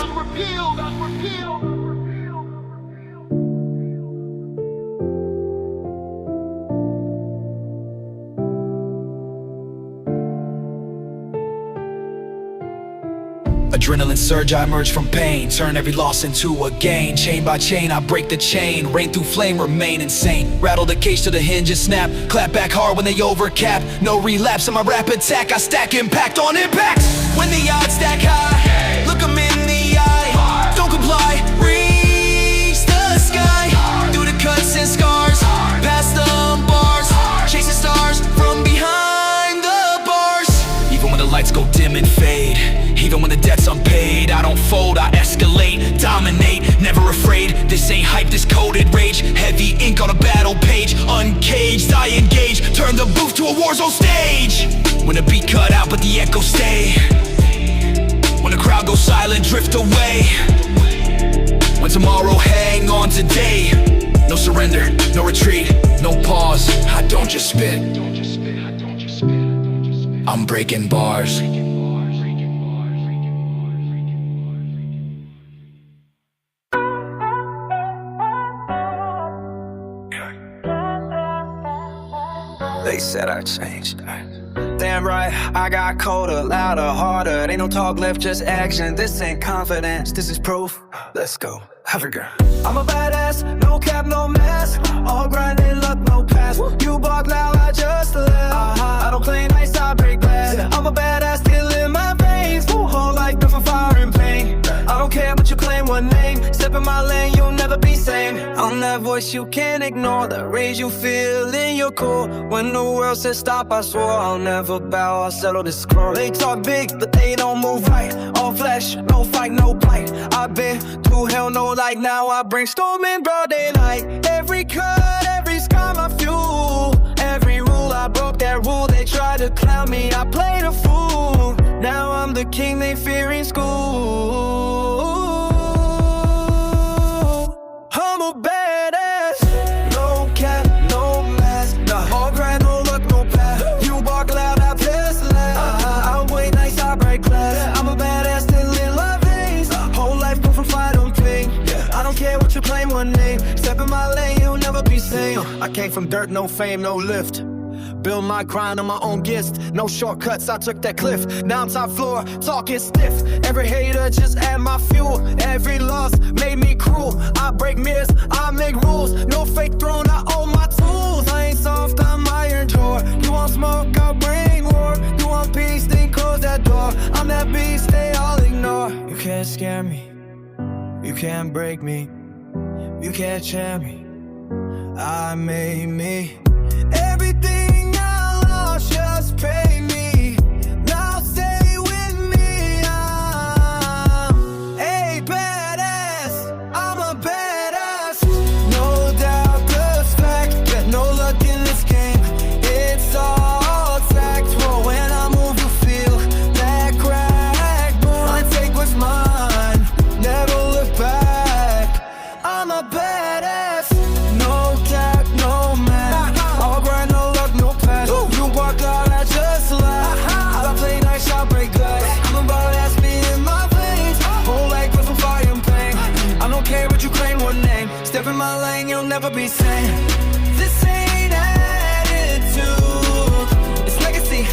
Adrenaline surge, I emerge from pain. Turn every loss into a gain. Chain by chain, I break the chain. Rain through flame, remain insane. Rattle the cage till the hinges snap. Clap back hard when they overcap. No relapse in my rap attack. I stack impact on impact. When the odds stack high, look 'em in the eye. Don't comply, reach the sky. Through the cuts and scars, past the bars. Chasing stars from behind the bars. Even when the lights go dim and fade, even when the debt's unpaid, I don't fold, I escalate, dominate, never afraid. This ain't hype, this coded rage. Heavy ink on a battle page. Uncaged, I engage, turn the booth to a war zone stage. When the beat cut out but the echoes stay. When the crowd goes silent, drift away. When tomorrow, hang on today. No surrender, no retreat, no pause. I don't just spit, I'm breaking bars. They said I changed. Damn right, I got colder, louder, harder. Ain't no talk left, just action. This ain't confidence, this is proof. Let's go, Africa. I'm a badass, no cap, no mask. All grinding, luck, no pass. You bark loud, I just laugh. I don't play nice, I break glass. I'm a badass, still in my veins. Whole life built for fire and pain. I don't care what you claim, one name. Step in my lane, you'll never be sane. I'm that voice you can't ignore, that rage you feel in your core. When the world says stop, I swore I'll never bow, I'll settle this score. They talk big, but they don't move right. All flesh, no fight, no bite. I've been through hell, no light. Now I brainstorm in broad daylight. Every cut, every scar, my fuel. Every rule, I broke that rule. They try to clown me, I played a fool. Now I'm the king they fear in school. I'm a badass, no cap, no mask. All grind, no luck, no path. You bark loud, I piss loud. I wait nice, I break glass. I'm a badass, still in love veins. Whole life built from fight on pain. I don't care what you claim, one name. Step in my lane, you'll never be sane. I came from dirt, no fame, no lift. Build my grind on my own gifts. No shortcuts, I took that cliff. Now I'm top floor, talking stiff. Every hater just add my fuel. Every loss made me cruel. I break mirrors, I make rules. No fake throne, I own my tools. I ain't soft, I'm iron door. You want smoke, I'll bring war. You want peace, then close that door. I'm that beast, they all ignore. You can't scare me, you can't break me, you can't chair me. I made me. Everything I lost, just pay me. Now stay with me. I'm a badass, I'm a badass. No doubt, that's fact. Got no luck in this game. It's all tactful. When I move, you feel that crack. Boom, I take what's mine, never look back. I'm a badass, no cap, no man. All grind, no luck, no pass. You walk out, I just laugh. I play nice, I break glass. I'm about to ask me in my veins. Whole life with some fire and pain. I don't care what you claim, one name. Step in my lane, you'll never be sane. This ain't attitude, it's legacy.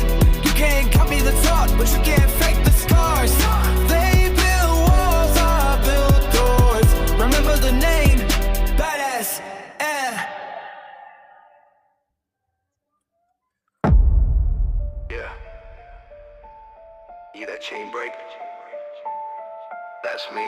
You can't copy the talk, but you can't fake the scars. They build walls, I build doors. Remember the name, badass, Yeah. You that chain break? That's me.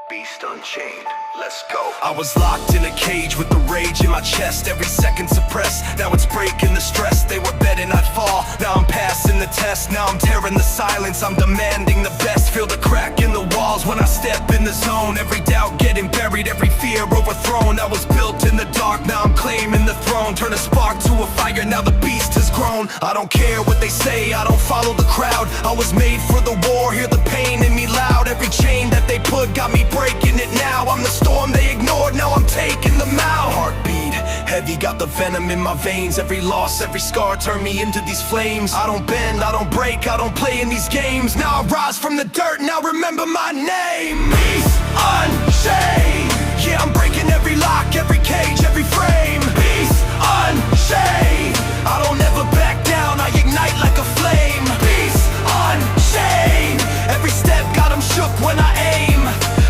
Beast Unchained. Let's go. I was locked in a cage with the rage in my chest, every second suppressed. Now it's breaking the stress. They were betting I'd fall, now I'm passing the test. Now I'm tearing the silence, I'm demanding the best. Feel the crack in the walls when I step in the zone. Every doubt getting buried, every fear overthrown. I was built in the dark, now I'm claiming the throne. Turn a spark to a fire, now the beast has grown. I don't care what they say, I don't follow the crowd. I was made for the war, hear the pain in me loud. Every chain that they put got me breaking it now. I'm the storm they ignored, now I'm taking them out. Heartbeat heavy, got the venom in my veins. Every loss, every scar turned me into these flames. I don't bend, I don't break, I don't play in these games. Now I rise from the dirt, now remember my name. Beast Unchained. Yeah, I'm breaking every lock, every cage, every frame. Beast Unchained. I don't ever back down, I ignite like a flame. Beast Unchained. Every step got 'em shook when I aim.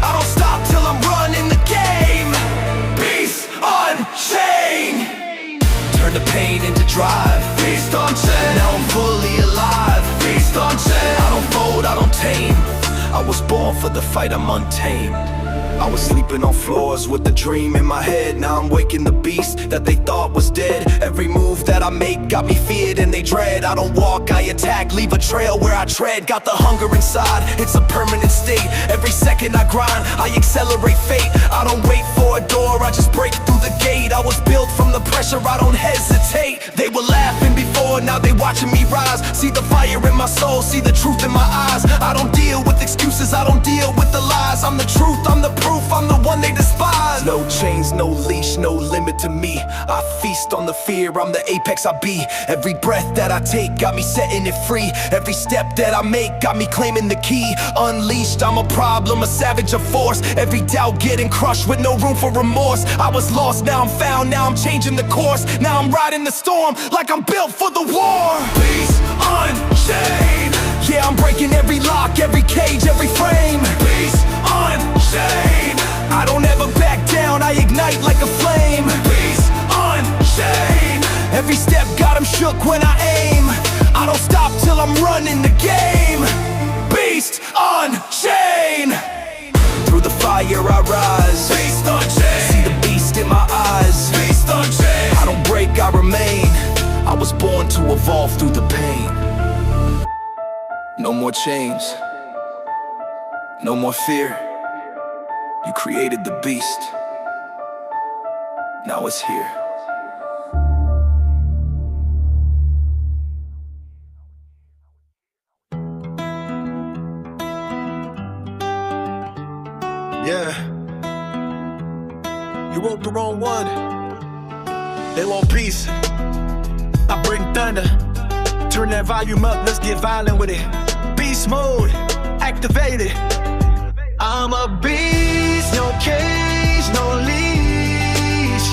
I don't stop till I'm running the game. Beast Unchained. Turn the pain into drive. Beast Unchained. Now I'm fully alive. Beast Unchained. I don't fold, I don't tame. I was born for the fight, I'm untamed. I was sleeping on floors with a dream in my head. Now I'm waking the beast that they thought was dead. Every move that I make got me feared and they dread. I don't walk, I attack, leave a trail where I tread. Got the hunger inside, it's a permanent state. Every second I grind, I accelerate fate. I don't wait for a door, I just break through the gate. I was built from the pressure, I don't hesitate. They were laughing before, now they watching me rise. See the fire in my soul, see the truth in my eyes. I don't deal with excuses, I don't deal with the lies. I'm the truth, I'm the proof, I'm the one they despise. No chains, no leash, no limits surrender to me. I feast on the fear, I'm the apex I be. Every breath that I take got me setting it free. Every step that I make got me claiming the key. Unleashed, I'm a problem, a savage of force. Every doubt getting crushed with no room for remorse. I was lost, now I'm found, now I'm changing the course. Now I'm riding the storm like I'm built for the war. Beast unchained. Yeah, I'm breaking every lock, every cage, every frame. Beast unchained. I don't ever back down, I ignite like a flame. Beast unchained. Every step got him shook when I aim. I don't stop till I'm running the game. Beast unchained. Through the fire I rise. Beast unchained. See the beast in my eyes. Beast unchained. I don't break, I remain. I was born to evolve through the pain. No more chains, no more fear. You created the beast, now it's here. Yeah, you wrote the wrong one. They want peace, I bring thunder. Turn that volume up, let's get violent with it. Beast mode, activated. I'm a beast, no cage, no leash.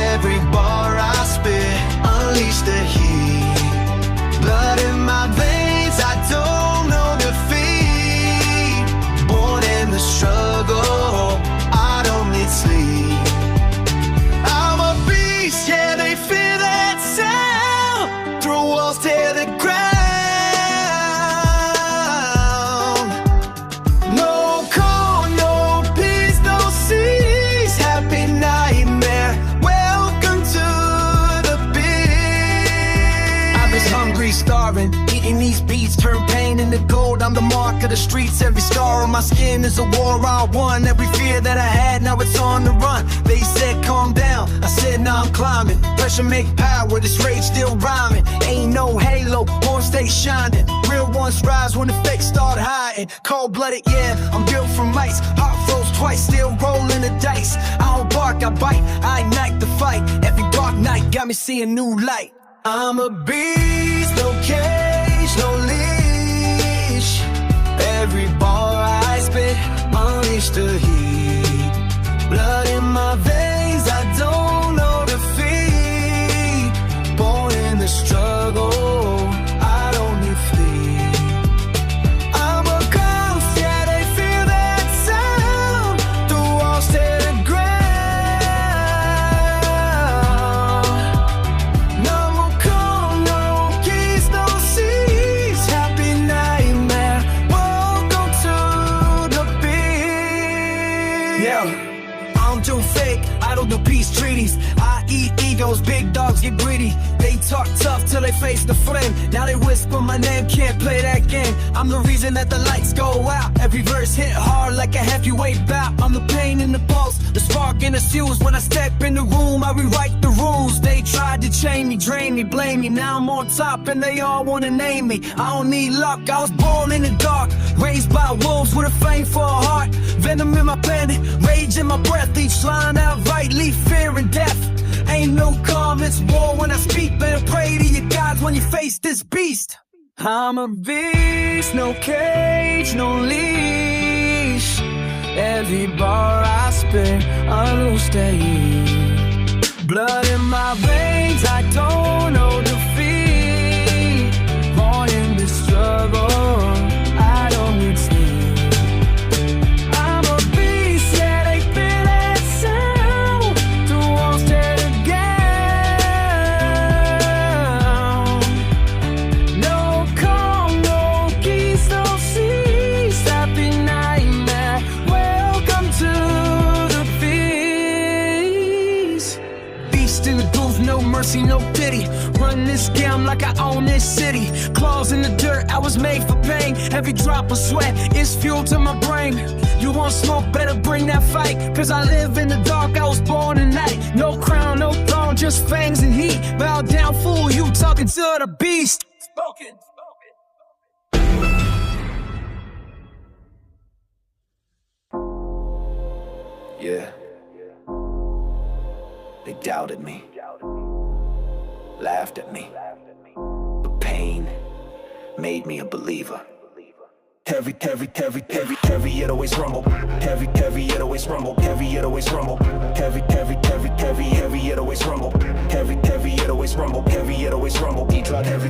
Every bar I spit, unleash the heat. Blood in my veins, I don't know defeat. Born in the struggle, I don't need sleep. I'm a beast, yeah, they fear that sound. Through walls, tear the ground. No call, no peace, no cease. Happy nightmare, welcome to the beast. I was hungry, starving, eating these beats, turn pain into gold. I'm the mark of the streets. Every scar on my skin is a war I won. Every fear that I had, now it's on the run. They said calm down, I said now I'm climbing. Pressure make power, this rage still rhyming. Ain't no halo, horn stay shining. Real ones rise when the fakes start hiding. Cold-blooded, yeah, I'm built from ice. Heart froze twice, still rolling the dice. I don't bark, I bite, I ignite the fight. Every dark night got me seeing new light. I'm a beast, no cage, no leash. Every bar I spit, unleash the heat. Blood in my veins, I don't know defeat. Born in the struggle, I don't need flee. I'm a ghost, yeah, they feel that sound. Through walls to the ground. No more call, no keys, no seas. Happy nightmare, welcome to the beast. Yeah. I don't do fake, I don't do peace treaties. I eat egos, big dogs get greedy. They talk tough till they face the flame. Now they whisper my name, can't play that game. I'm the reason that the lights go out. Every verse hit hard like a heavyweight bout. I'm the pain in the pulse, the spark in the fuse. When I step in the room, I rewrite the rules. They tried to chain me, drain me, blame me. Now I'm on top and they all wanna name me. I don't need luck, I was born in the dark. Raised by wolves with a flame for a heart. Venom in my planet, rage in my breath. Each line outright, leave fear and death. Ain't no calm, it's war when I speak. Better pray to your gods when you face this beast. I'm a beast, no cage, no leash. Every bar I spit, I lose the heat. Blood in my veins, I don't know defeat. Born in the struggle, I don't need sleep. I'm a beast, yeah, they feel that sound. Through walls tear the ground. No call, no keys, no cease. Happy nightmare, welcome to the feast. Beast in the booth, no mercy, no pity. Run this game like I own this city. Claws in the dirt, I was made for pain. Every drop of sweat is fuel to my brain. You want smoke, better bring that fight. Cause I live in the dark, I was born at night. No crown, no throne, just fangs and heat. Bow down, fool, you talking to the beast. Spoken. Yeah. They doubted me, laughed at me, but pain made me a believer. Heavy, heavy, heavy, heavy, heavy, it always rumble. Heavy, heavy, it always rumble. Heavy, it always rumble. Heavy, heavy, heavy, heavy, heavy, it always rumble. Heavy, heavy, it always rumble. Heavy, it always rumble. Heavy,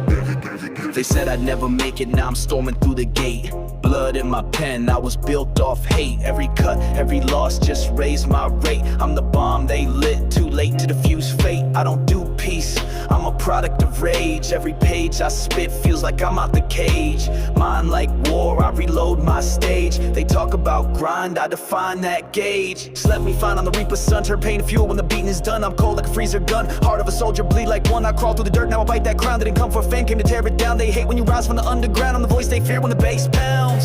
they said I'd never make it, now I'm storming through the gate. Blood in my pen, I was built off hate. Every cut, every loss just raised my rate. I'm the bomb they lit, too late to defuse fate. I don't do peace, I'm a product of rage. Every page I spit feels like I'm out the cage. Mine like war, I reload my stage. They talk about grind, I define that gauge. Just let me find on the reaper's sun, turn pain to fuel when the beating is done. I'm cold like a freezer gun, heart of a soldier, bleed like one. I crawl through the dirt, now I bite that crown. They didn't come for fame, came to tear it down. They hate when you rise from the underground, I'm the voice they fear when the bass pounds.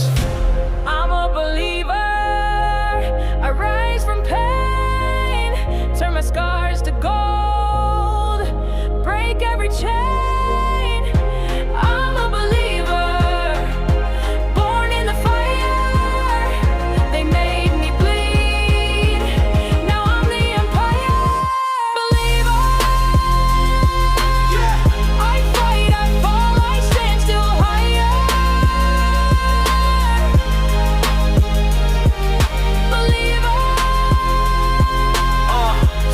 I'm a believer, I rise from pain, turn my scars to gold, break every chain. I'm a believer, born in the fire, they made me bleed, now I'm the empire. Believer, I fight, I fall, I stand still higher.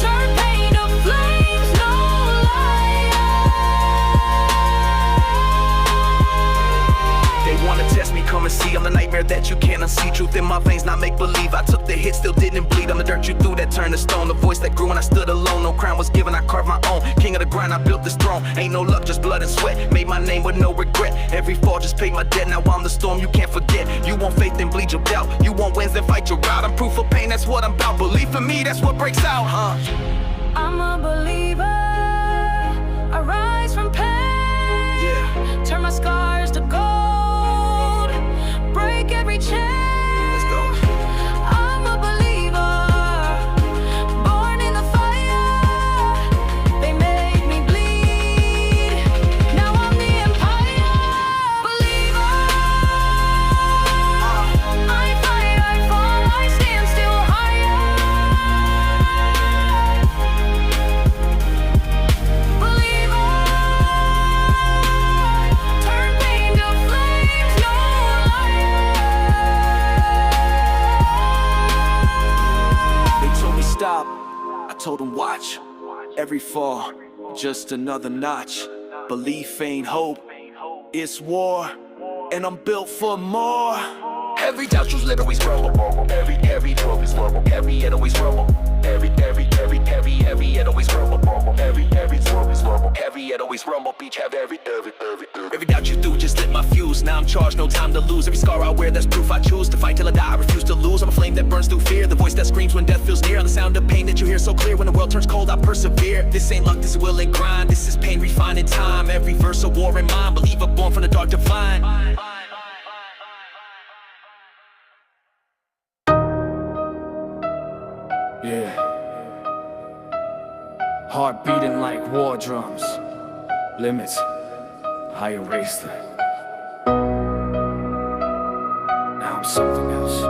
Turn pain to flames, no liar. They wanna test me, come and see. I'm the nightmare that you can't unsee. Truth in my veins, not make believe. I took the hit, still didn't bleed. I'm the dirt you threw that turned to stone. The voice that grew when I stood alone. No crown was given, I carved my own. King of the grind, I built this throne. Ain't no luck, just blood and sweat. Made my name with no regret. Every fall just paid my debt. Now I'm the storm you can't forget. You want faith, then bleed your doubt. You want wins, then fight your route. I'm proof of pain, that's what I'm about. Believe in me, that's what breaks out, I'm a believer, I rise from pain, turn my scars to gold, break every chain. I'm a believer, born in the fire, they made me bleed, now I'm the empire. Believer, I fight, I fall, I stand still higher. Believer, turn pain to flames, no liar. They told me stop, I told them watch. Every fall, just another notch. Belief ain't hope, it's war, and I'm built for more. Every doubt you literally rumble. Every trophy's rumble. Every it always rumble. Every it always rumble. Every trophy's rumble. Every it always rumble. Beach have every doubt you do just lit my fuse. Now I'm charged, no time to lose. Every scar I wear, that's proof I choose to fight till I die. I refuse to lose. I'm a flame that burns through fear. The voice that screams when death feels near. I'm the sound of pain that you hear so clear. When the world turns cold, I persevere. This ain't luck, this is will and grind. This is pain refined in time. Every verse a war in mind. Believer born from the dark divine. Yeah. Heart beating like war drums. Limits, I erased them. Now I'm something else.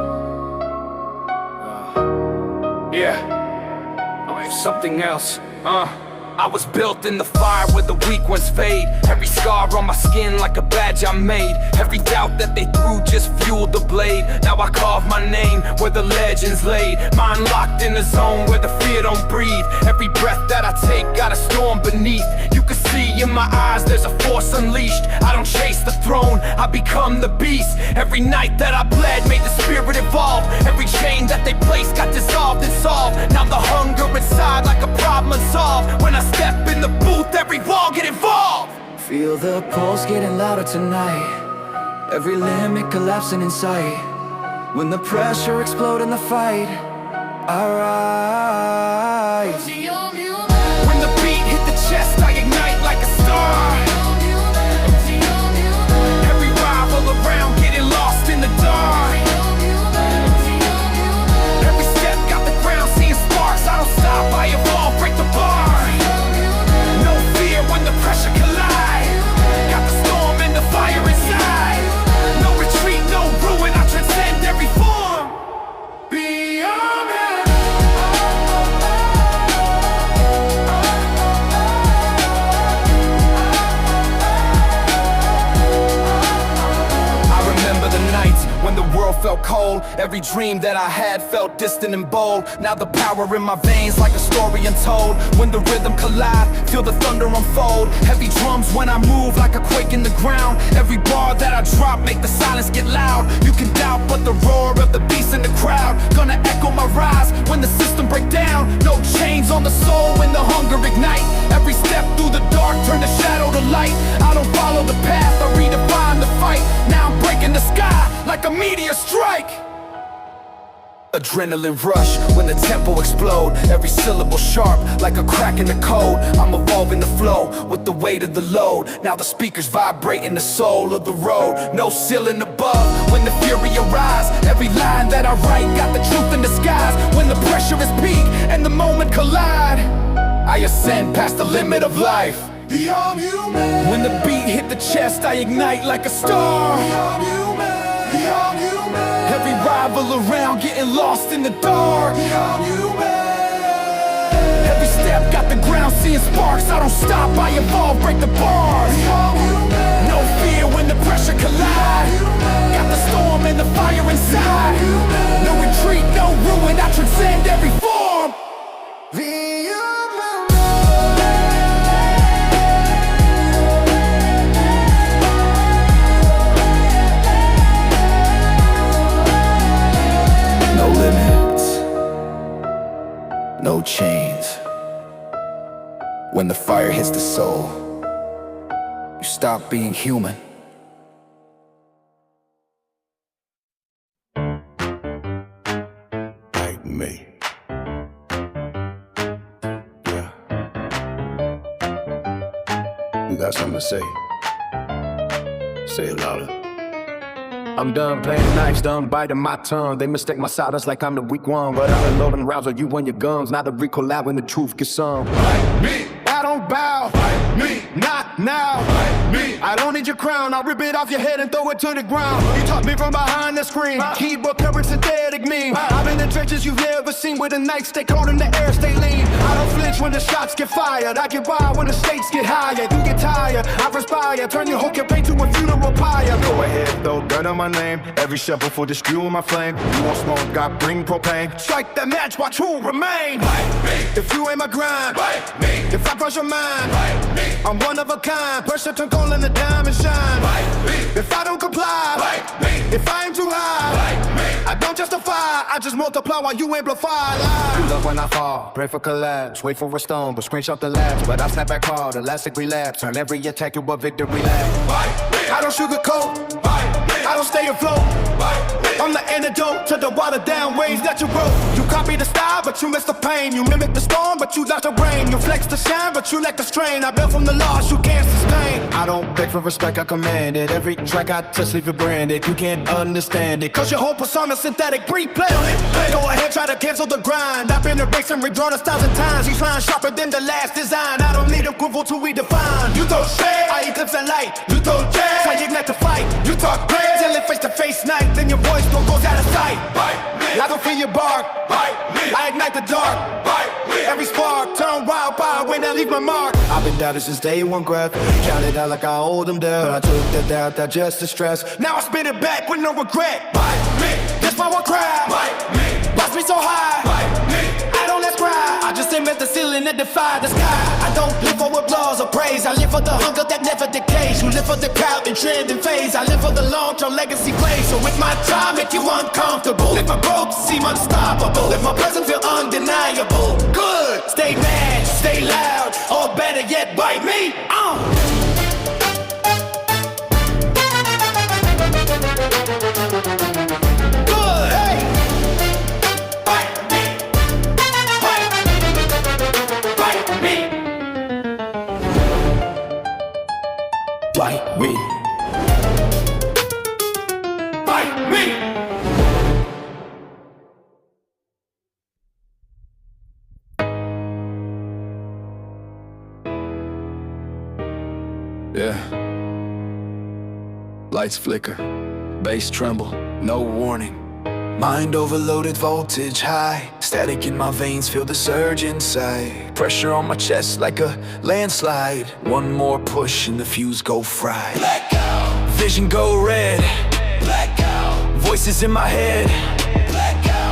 I'm something else. I was built in the fire where the weak ones fade. Every scar on my skin like a badge I made. Every doubt that they threw just fueled the blade. Now I carve my name where the legends laid. Mind locked in the zone where the fear don't breathe. Every breath that I take got a storm beneath. You can see in my eyes there's a force unleashed. I don't chase the throne, I become the beast. Every night that I bled made the spirit evolve. Every chain that they placed got dissolved and solved. Now the hunger inside like a problem unsolved. When I step in the booth, every wall get involved. Feel the pulse getting louder tonight. Every limit collapsing in sight. When the pressure explode in the fight, I rise. When the beat hit the chest, I ignite like a star. Every rival around getting lost in the dark. Every step got the ground seeing sparks. I don't stop, I evolve, break the bar. No fear when the pressure collide. Got the storm and the fire inside. No retreat, no ruin, I transcend every form. Beyond felt cold. Every dream that I had felt distant and bold. Now the power in my veins like a story untold. When the rhythm collide, feel the thunder unfold. Heavy drums when I move like a quake in the ground. Every bar that I drop make the silence get loud. You can doubt, but the roar of the beast in the crowd gonna echo my rise when the system break down. No chains on the soul when the hunger ignite. Every step through the dark turn the shadow to light. I don't follow the path, I redefine the fight. Now I'm breaking the sky like a meteor strike. Adrenaline rush when the tempo explode. Every syllable sharp like a crack in the code. I'm evolving the flow with the weight of the load. Now the speakers vibrating the soul of the road. No ceiling above when the fury arrives. Every line that I write got the truth in disguise. When the pressure is peak and the moment collide, I ascend past the limit of life. Beyond human. When the beat hit the chest, I ignite like a star. Beyond human. Beyond human. Every rival around getting lost in the dark. Beyond human. Every step got the ground seeing sparks. I don't stop, I evolve, break the bars. Beyond human. No fear when the pressure collide. Got the storm and the fire inside. No retreat, no ruin, I transcend every form. No limits, no chains. When the fire hits the soul, you stop being human. Like me. Yeah. You got something to say? Say it louder. I'm done playing nice, done biting my tongue. They mistake my silence like I'm the weak one, but I'm loading rounds on you and your guns. Not a recollab when the truth gets sung. Like me. I don't bow. Like me. Not now. Like me. I don't need your crown. I'll rip it off your head and throw it to the ground. You taught me from behind the screen. Keyboard coverage synthetic me. I'm in the trenches you've never seen with a knife stay cold in the air, stay lean. I don't flinch when the shots get fired. I get wild when the stakes get higher. You get tired, I perspire. Turn your whole campaign to a funeral pyre. Go ahead, throw dirt on my name. Every shovel for the spew in my flame. You want smoke, got bring propane. Strike that match, watch who remain. Like me. If you ain't my grind, Like me. if I cross your mind, Like me. I'm one of a kind. Pressure turn gold and the diamond shine. Like me. If I don't comply, Like me. if I aim too high, Like me. I don't justify. I just multiply while you amplify. You love when I fall, pray for collapse. Wait for a stone, but screenshot the lapse. But I snap back hard, elastic relapse. Turn every attack to a victory lap. Like me. I don't sugarcoat, Like me. I don't stay afloat. Like me. I'm the antidote to the watered down waves that you wrote. You copy the style, but you miss the pain. You mimic the storm, but you dodge the rain. You flex the shine, but you lack the strain. I built from the loss, you can't sustain. I don't beg for respect, I command it. Every track I touch, leave it branded. You can't understand it, cause your whole persona synthetic, pre-planned. Go ahead, try to cancel the grind. I've been erased and redrawn 1,000 times. You trying sharper than the last design. I don't need approval to redefine. You throw shade, I eclipse the light. You throw jazz, I ignite the fight. You talk prayers, till it face to face night. Then your voice don't goes out of sight. Like me. I don't feel your bark. Like me. I ignite the dark. Like me. Every spark turn wildfire when I leave my mark. I've been doubted since day one breath. Counted out like I owed them death. But I took that doubt, digest the stress. Now I spin it back with no regret. Like me. That's why I cry. Like me. Watch me so high. Like me. I don't let cry. I just aim at the ceiling and defy the sky. I don't live for applause or praise. I live for the hunger that never decays. You live for the crowd and trend and phase. I live for the long-term legacy play. So if my time make you uncomfortable, if my growth seem unstoppable, if my presence feel undeniable, good. Stay mad, stay loud, or better yet, bite me. Good. Hey. Bite me. Bite me. Like me. Like me. Yeah. Lights flicker, bass tremble, no warning. Mind overloaded, voltage high. Static in my veins, feel the surge inside. Pressure on my chest like a landslide. One more push and the fuse go fried. Blackout. Vision go red. Blackout. Voices in my head,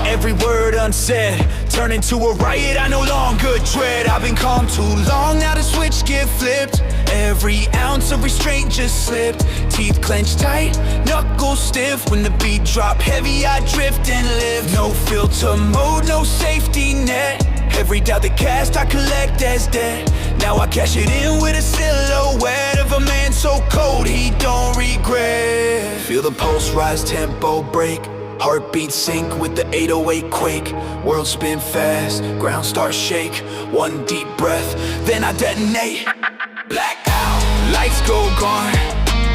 every word unsaid, turn into a riot I no longer dread. I've been calm too long, now the switch get flipped. Every ounce of restraint just slipped. Teeth clenched tight, knuckles stiff. When the beat drop heavy, I drift and live. No filter mode, no safety net. Every doubt that cast, I collect as debt. Now I cash it in with a silhouette of a man so cold he don't regret. Feel the pulse rise, tempo break. Heartbeat sync with the 808 quake. World spin fast, ground start shake. One deep breath, then I detonate. Blackout, lights go gone.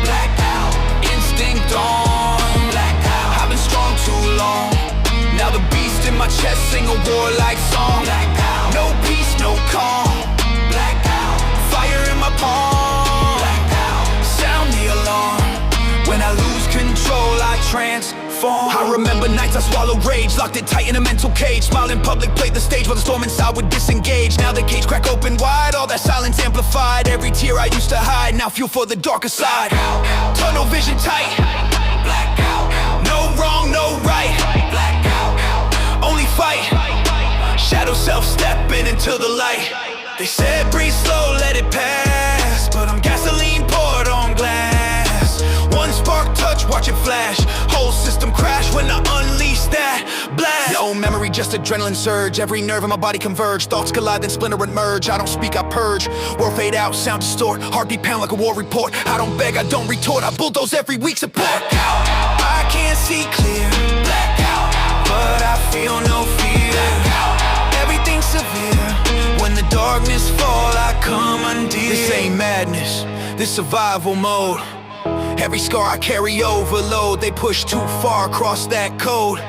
Blackout, instinct on. Blackout, I've been strong too long. Now the beast in my chest sing a warlike song. Blackout, no peace, no calm. Blackout, fire in my palm. Blackout, sound the alarm. When I lose control, I transform. I remember nights I swallowed rage, locked it tight in a mental cage. Smile in public, played the stage while the storm inside would disengage. Now the cage crack open wide, all that silence amplified. Every tear I used to hide, now fuel for the darker side. Tunnel vision tight. Blackout, no wrong, no right. Blackout, only fight. Shadow self stepping into the light. They said breathe slow, let it pass, but I'm gasoline poured on glass. One spark touch, watch it flash. Whole system crash when I unleash that blast. No memory, just adrenaline surge. Every nerve in my body converge. Thoughts collide, then splinter and merge. I don't speak, I purge. World fade out, sound distort. Heartbeat pound like a war report. I don't beg, I don't retort. I bulldoze every week support. Blackout, I can't see clear. Blackout, but I feel no fear. Blackout, everything's severe. When the darkness fall, I commandeer. This ain't madness, this survival mode. Every scar I carry overload. They push too far across that code.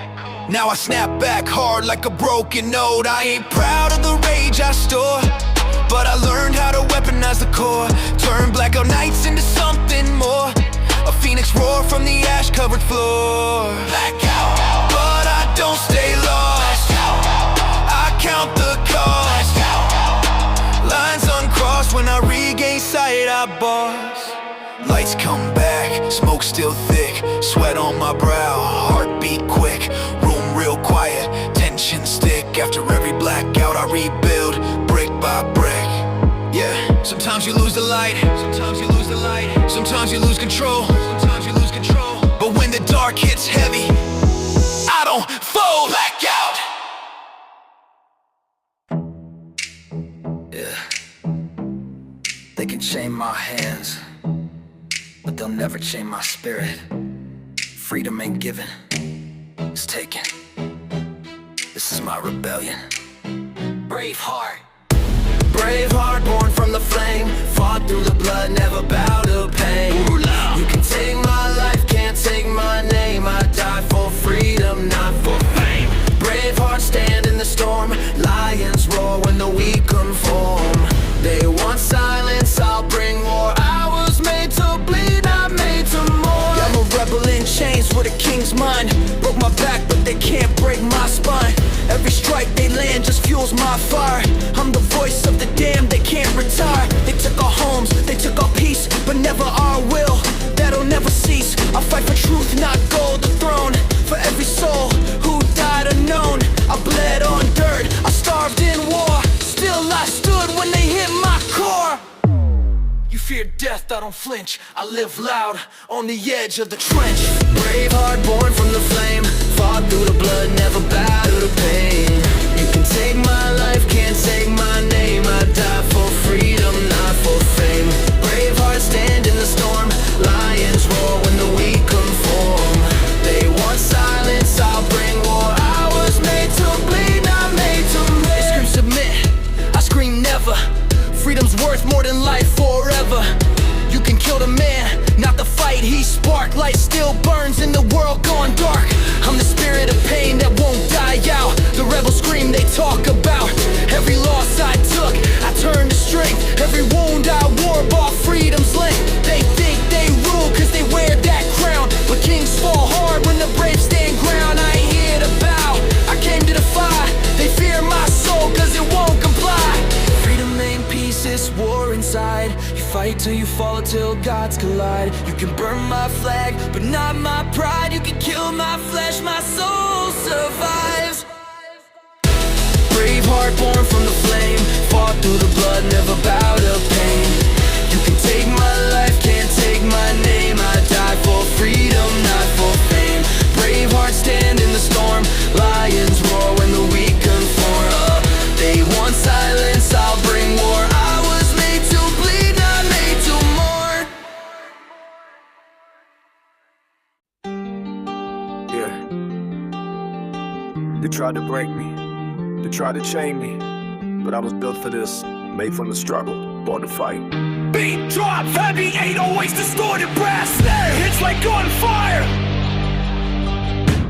Now I snap back hard like a broken node. I ain't proud of the rage I store, but I learned how to weaponize the core. Turn blackout nights into something more. A phoenix roar from the ash-covered floor. Blackout, but I don't stay lost. I count the cost. Lines uncrossed when I regain sight, I boss. Lights come back, smoke still thick. Sweat on my brow, heartbeat quick. Room real quiet, tension stick. After every blackout I rebuild, brick by brick. Yeah, sometimes you lose the light. Sometimes you lose the light. Sometimes you lose control. Sometimes you lose control. But when the dark hits heavy, I don't fold. Blackout. Yeah. They can chain my hands, but they'll never chain my spirit. Freedom ain't given, it's taken. This is my rebellion. Braveheart. Braveheart, born from the flame. Fought through the blood, never bow to pain. You can take my life, can't take my name. I die for freedom, not for fame. Braveheart, stand in the storm. Lions roar when the weak conform. They want silence, I'll bring war. I was made to bleed, not made to mourn. I'm a rebel in chains with a king's mind. Broke my back, but they can't break my spine. Every strike they land just fuels my fire. I'm the voice of the damned, they can't retire. They took our homes, they took our peace, but never our will. That'll never cease. I fight for truth, not gold. The throne for every soul who died unknown. I bled on dirt, I starved in war. Still I stood when they hit my core. You fear death, I don't flinch. I live loud on the edge of the trench. Braveheart, born from the flame. Fought through the blood, never bow to the pain. You can take my life, can't take my name. I die for freedom, not for fame. Braveheart, stand in the storm. Lions roar when the weak conform. They want silence, I'll bring war. I was made to bleed, not made to live. They scream submit, I scream never. Freedom's worth more than life forever. You can kill the man, not the fight he sparked. Light still burns in the world gone dark. I'm the spirit of pain that won't die out. The rebel scream they talk about. Every loss I took, I turned to strength. Every wound I wore bought freedom's length. They think they rule cause they wear that crown, but kings fall hard when the brave stand ground. I ain't here to bow, I came to defy. They fear my soul cause it won't comply. Freedom ain't peace, it's war inside. gods collide. You can burn my flag, but not my pride. You can kill my flesh, my soul survives. Brave heart born from the flame, fought through the blood, never bowed to pain. You can take my life, can't take my name. I die for freedom, not for fame. Brave heart stand in the storm, lions roar when the weak conform. They want silence, I'll bring war. I was made to bleed, not made to mourn. Yeah. They tried to break me, they tried to chain me, but I was built for this, made from the struggle, born to fight. Beat drop heavy, 808's distorted brass snare hits like gunfire.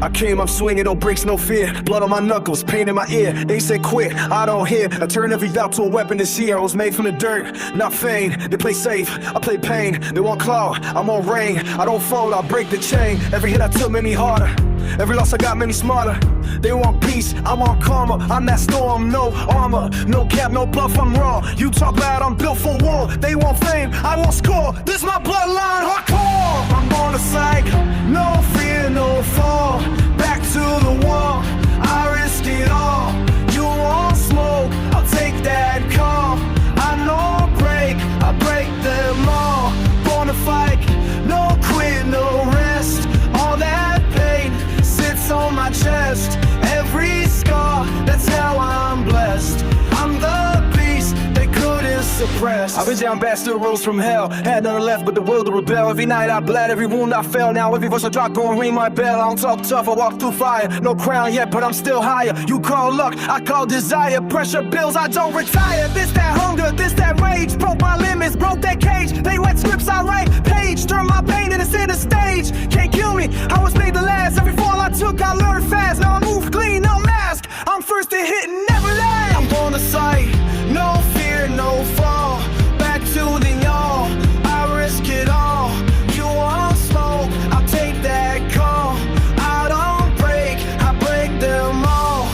I came up swinging, no breaks, no fear. Blood on my knuckles, pain in my ear. They said quit, I don't hear. I turn every doubt to a weapon this year. I was made from the dirt, not fame. They play safe, I play pain. They want claw, I'm on rain. I don't fold, I break the chain. Every hit I took made me harder. Every loss I got made me smarter. They want peace, I want karma. I'm that storm, no armor, no cap, no bluff, I'm raw. You talk loud, I'm built for war. They want fame, I want score. This my bloodline, hardcore. I'm on the side, no fear, no fall. Back to the wall, I risk it all. You want smoke, I'll take that call. I know break, I break them all. Born to fight, no quit, no rest. All that pain sits on my chest. Every scar, that's how I'm blessed. I'm the beast they couldn't suppress. I've been down bastard roads from hell, had nothing left but the will to rebel. Every night I bled, every wound I fell. Now every voice I drop gon' ring my bell. I don't talk tough, I walk through fire. No crown yet, but I'm still higher. You call luck, I call desire. Pressure builds, I don't retire. This that hunger, this that rage. Broke my limits, broke that cage. They write scripts, I write page. Turn my pain into center stage. Can't kill me, I was made to last. Every fall I took, I learned fast. Now I move clean, no mask. I'm first to hit and never last. I'm on the sight, no fear, no fall. Back to the y'all, I risk it all. You want smoke, I'll take that call. I don't break, I break them all.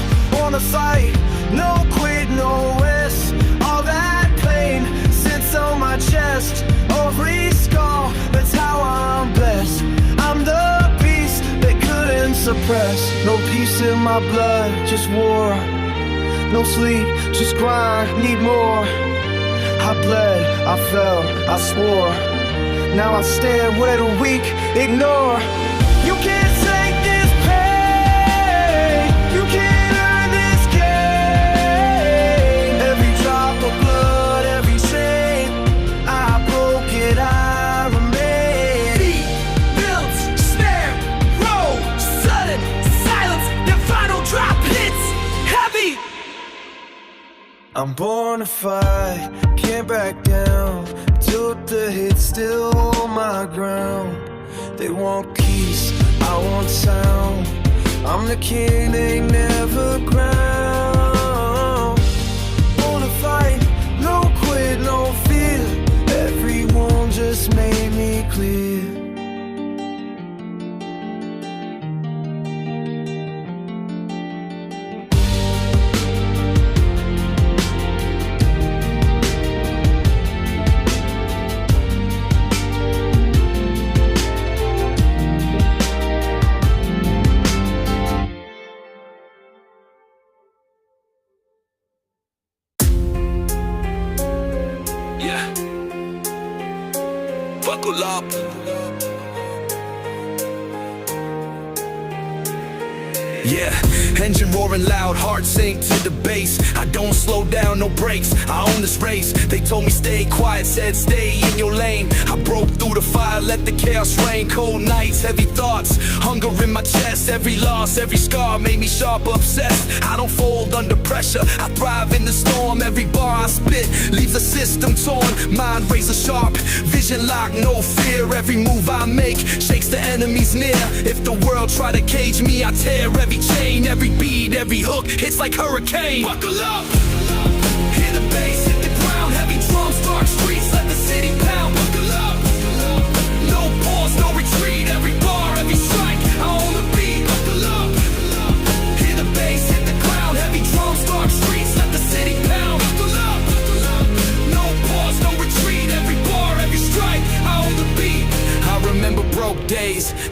On the sight, no quit, no rest. All that pain sits on my chest. Every scar, that's how I'm blessed. I'm the beast they couldn't suppress. No peace in my blood, just war. No sleep, just grind, need more. I bled, I fell, I swore. Now I stand where the weak ignore. You can't take this pain, you can't earn this gain. Every drop of blood, every chain, I broke it, I remain. Beat, builds, snare, roll, sudden, silence, the final drop hits heavy. I'm born to fight, can't back down. Took the hit, still hold my ground. They want peace, I want sound. I'm the king they never crown. Born to fight, no quit, no fear. Every wound just made me clear. Buckle up. Yeah, engine roaring loud, heart sink to the bass. I don't slow down, no brakes, I own this race. They told me stay quiet, said stay in your lane. I broke through the fire, let the chaos rain. Cold nights, heavy thoughts, hunger in my chest. Every loss, every scar made me sharp, obsessed. I don't fold under pressure, I thrive in the storm. Every bar I spit leaves the system torn. Mind razor sharp, vision locked, no fear. Every move I make shakes the enemies near. If the world try to cage me, I tear every chain, every beat, every hook, it's like hurricane. Buckle up, hear the bass, hit the ground, heavy drums, dark streets, let the city pound. Buckle up, no pause, no retreat, every bar, every strike, I own the beat. Buckle up, hear the bass, hit the ground, heavy drums, dark streets, let the city pound. Buckle up, no pause, no retreat, every bar, every strike, I own the beat.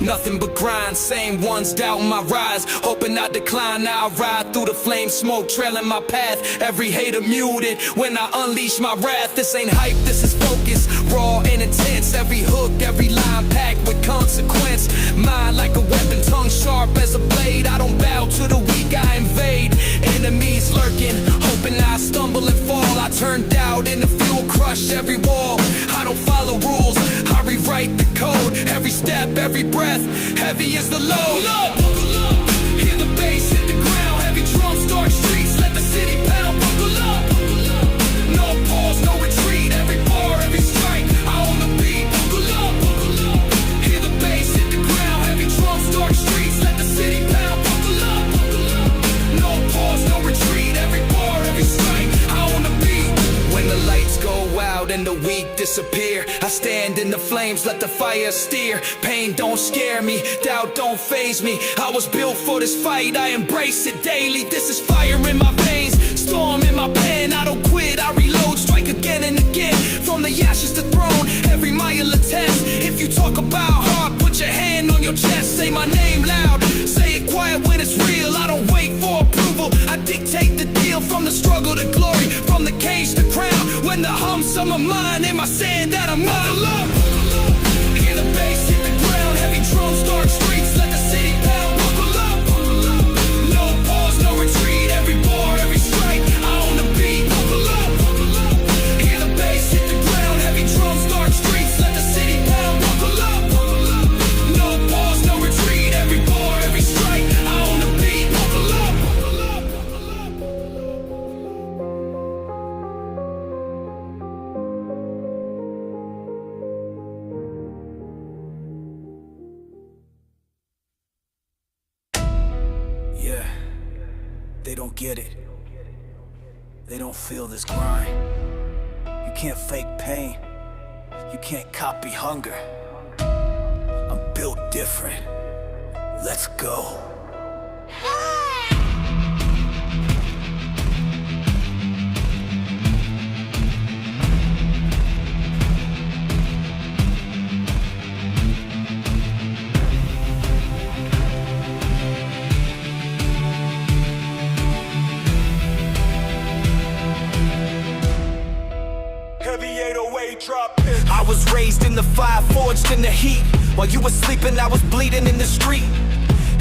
nothing but grind. Same ones doubting my rise, hoping I decline. Now I ride through the flame smoke, trailing my path. Every hater muted when I unleash my wrath. This ain't hype, this is focus, raw and intense. Every hook, every line packed with consequence. Mind like a weapon, tongue sharp as a blade. I don't bow to the weak, I invade. Enemies lurking, hoping I stumble and fall. I turn doubt into fuel, crush every wall. I don't follow rules, I rewrite the code. Every step, every breath, heavy is the load. Buckle up, hear the bass hit the ground. Heavy drums, dark streets, let the city pound. Buckle up, no pause, no retreat. Every bar, every strike, I own the beat. Buckle up, hear the bass hit the ground. Heavy drums, dark streets, let the city pound. Buckle up, no pause, no retreat. Every bar, every strike, I own the beat. When the lights go out and the weak disappear, I stand in the flames, let the fire steer. Pain don't scare me, doubt don't faze me. I was built for this fight, I embrace it daily. This is fire in my veins, storm in my pen. I don't quit, I reload, strike again and again. From the ashes to throne, every mile a test. If you talk about heart, put your hand on your chest. Say my name loud, say it quiet when it's real. I don't wait for approval, I dictate the deal. From the struggle to glory, from the cage to crown. When the hums of my mind, am I saying that I'm out of love? Hear the bass hit the ground, heavy drums, dark streets, let the city pound. Buckle up, no pause, no retreat. Every bar, every strike, I own the beat. Buckle up, hear the bass hit the ground, heavy drums, dark streets, let the city pound. Buckle up, no pause, no retreat. Every bar, every strike, I own the beat. Buckle up. Yeah, they don't get it. They don't feel this grind. You can't fake pain. You can't copy hunger. I'm built different. Let's go. I was raised in the fire, forged in the heat. While you were sleeping, I was bleeding in the street.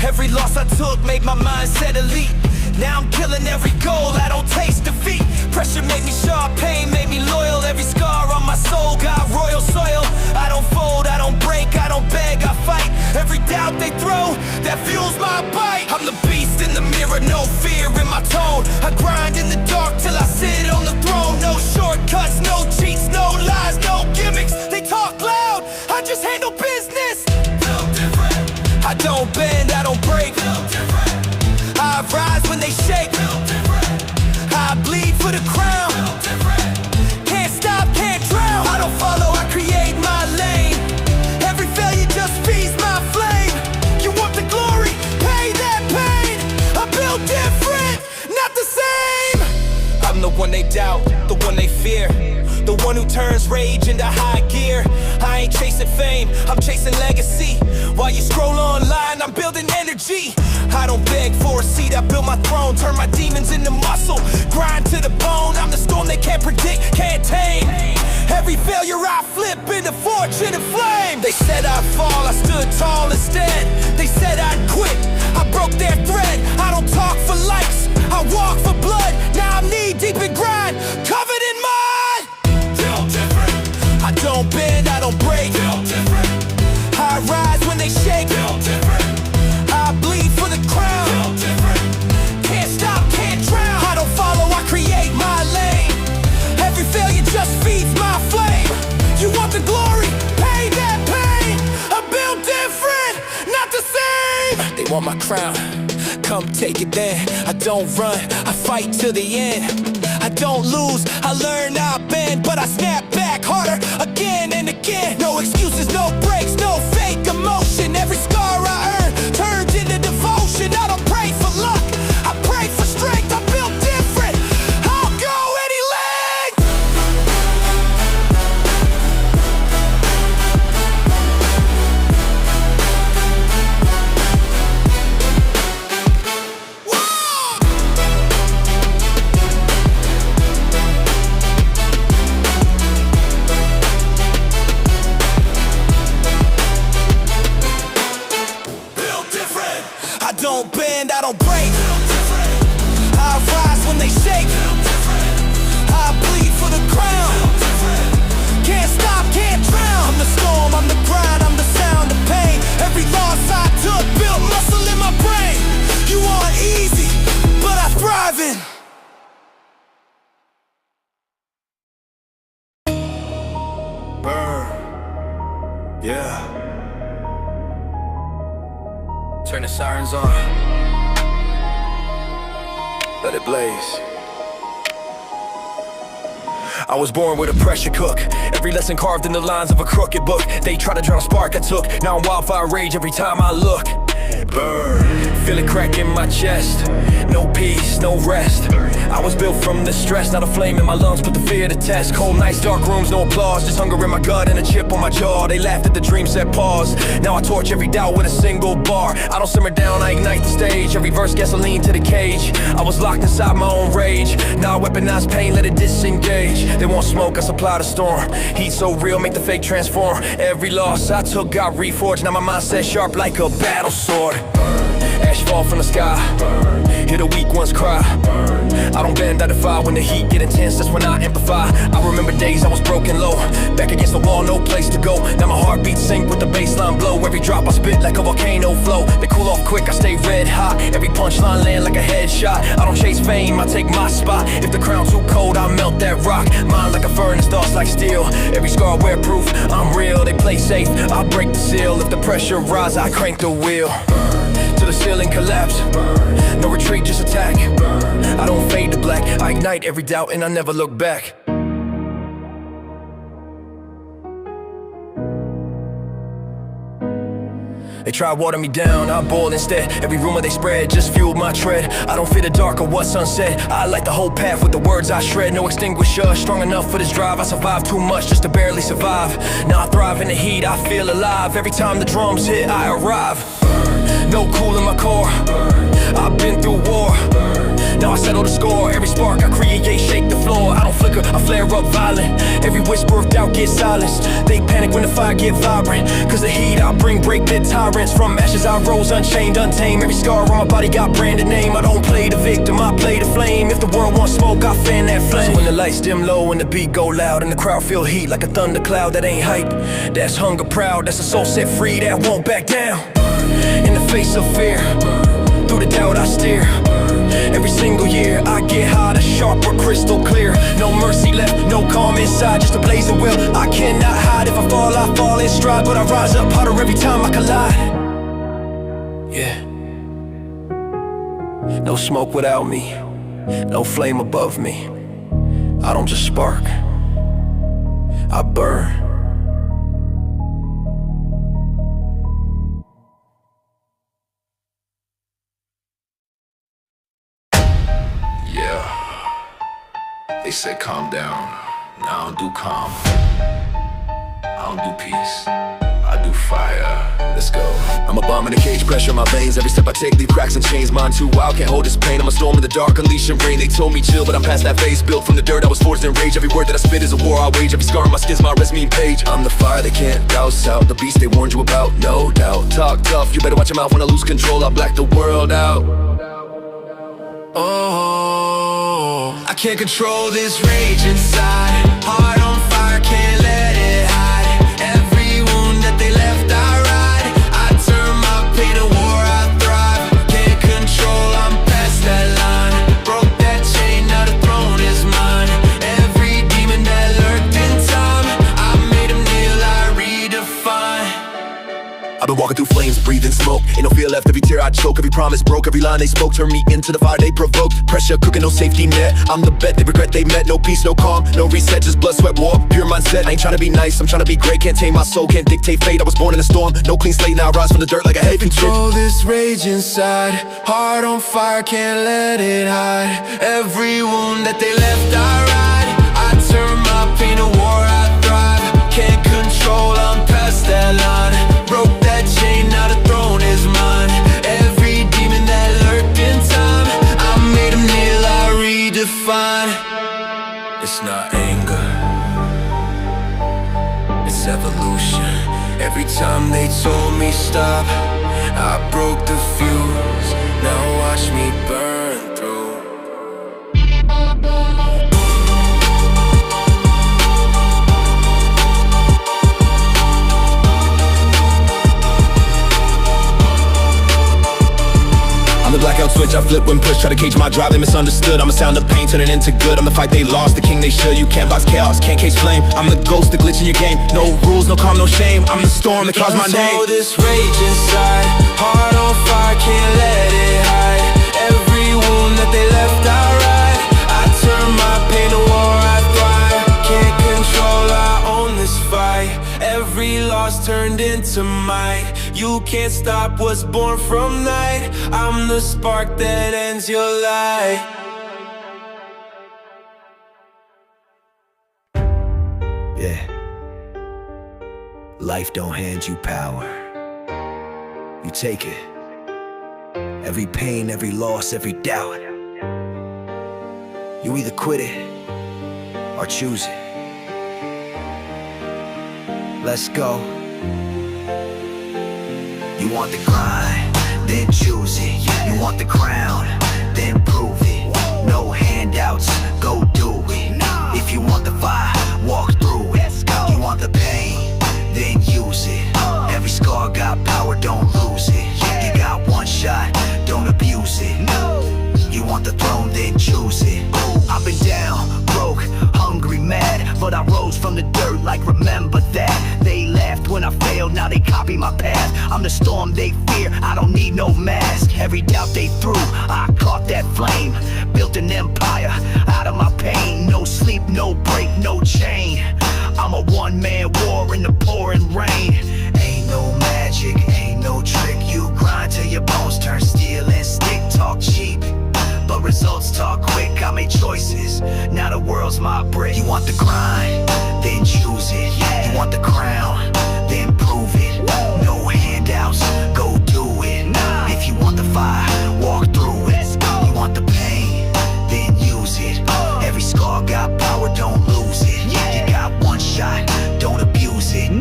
Every loss I took made my mindset elite. Now I'm killing every goal, I don't taste defeat. Pressure made me sharp, pain made me loyal. Every scar on my soul got royal soil. I don't fold, I don't break, I don't beg, I fight. Every doubt they throw, that fuels my bite. I'm the beast in the mirror, no fear in my tone. I grind in the dark till I sit on the throne. No shortcuts, no cheats, no lies, no gimmicks. They talk loud, I just handle business. Built different. I don't bend, I don't break. Built different. I rise when they shake. Built different. I bleed for the crown. Built different. Can't stop, can't drown. I don't follow, I create my lane. Every failure just feeds my flame. You want the glory, pay that pain. I built different, not the same. I'm the one they doubt, the one they fear. The one who turns rage into high gear. I ain't chasing fame, I'm chasing legacy. While you scroll online, I'm building energy. I don't beg for a seat, I build my throne. Turn my demons into muscle, grind to the bone. I'm the storm they can't predict, can't tame. Every failure I flip into fortune and flame. They said I'd fall, I stood tall instead. They said I'd quit, I broke their thread. I don't talk for likes, I walk for blood. Now I'm knee deep in grind, covered in mud. Built different. I don't bend, I don't break. Built different. I rise when they shake. Built different. I bleed for the crown. Built different. Can't stop, can't drown. I don't follow, I create my lane. Every failure just feeds my flame. You want the glory, pay that pain. I built different, not the same. They want my crown, come take it then. I don't run, I fight to the end. I don't lose, I learn, I bend. But I snap back harder again and again. No excuses, no breaks, no fake emotion. Every scar I earn turns into devotion. I don't pray for luck, I pray for strength. I built different, I'll go any length. don't break. I rise when they shake. I bleed for the crown. Can't stop, can't drown. I'm the storm, I'm the grind, I'm the sound of pain. Every loss I took built muscle in my brain. You want easy, but I thrive in. Burn. Yeah. Turn the sirens on. Let it blaze. I was born with a pressure cook. Every lesson carved in the lines of a crooked book. They try to drown a spark I took. Now I'm wildfire rage every time I look. Burn. Feel it crack in my chest. No peace, no rest. I was built from the stress. Not a flame in my lungs, put the fear to test. Cold nights, dark rooms, no applause. Just hunger in my gut and a chip on my jaw. They laughed at the dream, set pause. Now I torch every doubt with a single bar. I don't simmer down, I ignite the stage. Every verse gasoline to the cage. I was locked inside my own rage. Now I weaponize pain, let it disengage. They want smoke, I supply the storm. Heat so real, make the fake transform. Every loss I took got reforged. Now my mindset sharp like a battle sword. Ash fall from the sky. Hear the weak ones cry. I don't bend, I defy. When the heat get intense, that's when I amplify. I remember days I was broken low. Back against the wall, no place to go. Now my heartbeat sink with the baseline blow. Every drop I spit like a volcano flow. They cool off quick, I stay red hot. Every punchline land like a headshot. I don't chase fame, I take my spot. If the crown's too cold, I melt that rock. Mine like a furnace, thoughts like steel. Every scar wear proof, I'm real. They play safe, I break the seal. If the pressure rises, I crank the wheel. Till the ceiling collapse. No retreat, just attack. I don't fade to black. I ignite every doubt and I never look back. They try to water me down, I boil instead. Every rumor they spread just fueled my tread. I don't fear the dark or what's unsaid. I light the whole path with the words I shred. No extinguisher, strong enough for this drive. I survive too much just to barely survive. Now I thrive in the heat, I feel alive. Every time the drums hit, I arrive. No cool in my core. I've been through war. Now I settle the score. Every spark I create, shake the floor. I don't flicker, I flare up violent. Every whisper of doubt gets silenced. They panic when the fire get vibrant. Cause the heat I bring break their tyrants. From ashes I rose, unchained, untamed. Every scar on my body got branded name. I don't play the victim, I play the flame. If the world wants smoke, I fan that flame. So when the lights dim low and the beat go loud and the crowd feel heat like a thundercloud, that ain't hype, that's hunger proud. That's a soul set free that won't back down. In the face of fear, through the doubt I steer. Every single year I get hotter, sharper, crystal clear. No mercy left, no calm inside, just a blazing will. I cannot hide. If I fall in stride. But I rise up hotter every time I collide. Yeah. No smoke without me, no flame above me. I don't just spark, I burn. They said calm down, now I don't do calm. I don't do peace, I do fire. Let's go. I'm a bomb in a cage, pressure in my veins. Every step I take leave cracks and chains. Mind too wild, can't hold this pain. I'm a storm in the dark, unleashing rain. They told me chill, but I'm past that phase. Built from the dirt, I was forged in rage. Every word that I spit is a war I wage. Every scar on my skin's my resume page. I'm the fire they can't douse out, the beast they warned you about, no doubt. Talk tough, you better watch your mouth. When I lose control, I black the world out. Oh, I can't control this rage inside. Heart on fire, can't let it hide. Every wound that they left, I ride. I turn my pain to war, I thrive. Can't control, I'm past that line. Broke that chain, now the throne is mine. Every demon that lurked in time, I made him kneel, I redefine. I've been walking through flames, breathing smoke. Ain't no fear left, every tear I choke. Every promise broke, every line they spoke turned me into the fire they provoked. Pressure cooking, no safety net. I'm the bet they regret they met. No peace, no calm, no reset, just blood, sweat, war. Pure mindset, I ain't trying to be nice, I'm trying to be great. Can't tame my soul, can't dictate fate. I was born in a storm, no clean slate. Now I rise from the dirt like a heavy kid. Control this rage inside. Heart on fire, can't let it hide. Every wound that they left, I ride. I turn my pain to war, I thrive. Can't control, I'm past that line. Broke that chain, now the throne is mine. Every demon that lurked in time, I made him kneel, I redefine. It's not anger, it's evolution. Every time they told me stop, I broke the fuse. Now watch I flip when push, try to cage my drive, they misunderstood. I'm a sound of pain, turn it into good. I'm the fight they lost, the king they should. You can't box chaos, can't cage flame. I'm the ghost, the glitch in your game. No rules, no calm, no shame. I'm the storm that caused my name. All this rage inside, heart on fire, can't let it hide. Every wound that they left, I ride. I turn my pain to war, I thrive. Can't control, I own this fight. Every loss turned into might. You can't stop what's born from night. I'm the spark that ends your life. Yeah. Life don't hand you power. You take it. Every pain, every loss, every doubt. You either quit it or choose it. Let's go. You want the grind, then choose it. You want the crown, then prove it. No handouts, go do it. If you want the fire, walk through it. You want the pain, then use it. Every scar got power, don't lose it. You got one shot, don't abuse it. You want the throne, then choose it. I've been down, broke, hungry, mad, but I rose from the dirt like remember that. They laughed when I failed, now they copy my path. I'm the storm they fear, I don't need no mask. Every doubt they threw, I caught that flame. Built an empire out of my pain. No sleep, no break, no chain. I'm a one-man war in the pouring rain. Ain't no magic, ain't no trick. You grind till your bones turn steel and stick. Talk cheap, but results talk quick. I made choices, now the world's my brick. You want the grind, then choose it. You want the crown, then prove it. No handouts, go do it. If you want the fire, walk through it. You want the pain, then use it. Every scar got power, don't lose it. You got one shot, don't abuse it.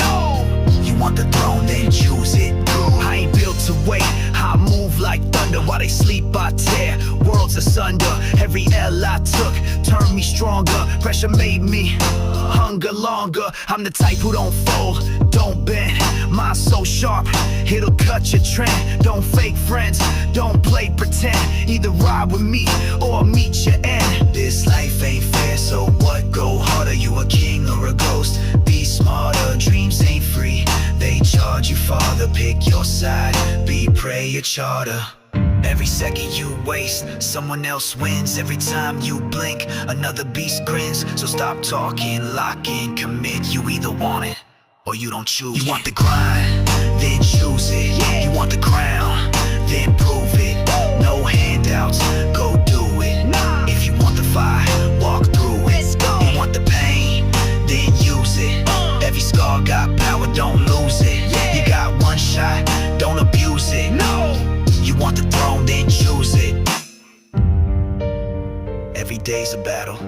You want the throne, then choose it. I ain't built to wait, I move like thunder. While they sleep I tear worlds asunder. Every L I took turned me stronger. Pressure made me hunger longer. I'm the type who don't fold, don't bend. Mind so sharp, it'll cut your trend. Don't fake friends, don't play pretend. Either ride with me or meet your end. This life ain't fair, so what? Go harder, you a king or a ghost. Be smarter, dreams ain't free. They charge you farther, pick your side. Be prey, your charter. Every second you waste, someone else wins. Every time you blink, another beast grins. So stop talking, lock in, commit. You either want it, or you don't choose. You want the grind, then choose it. You want the crown, then prove it. No handouts, go do it. If you want the fire, walk through it. You want the pain, then use it. Every scar got power, don't lose it. You got one shot, don't abuse it. You want the throne, then choose it. Every day's a battle.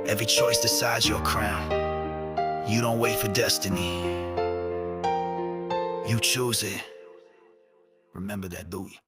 Every choice decides your crown. You don't wait for destiny. You choose it. Remember that, Bowie.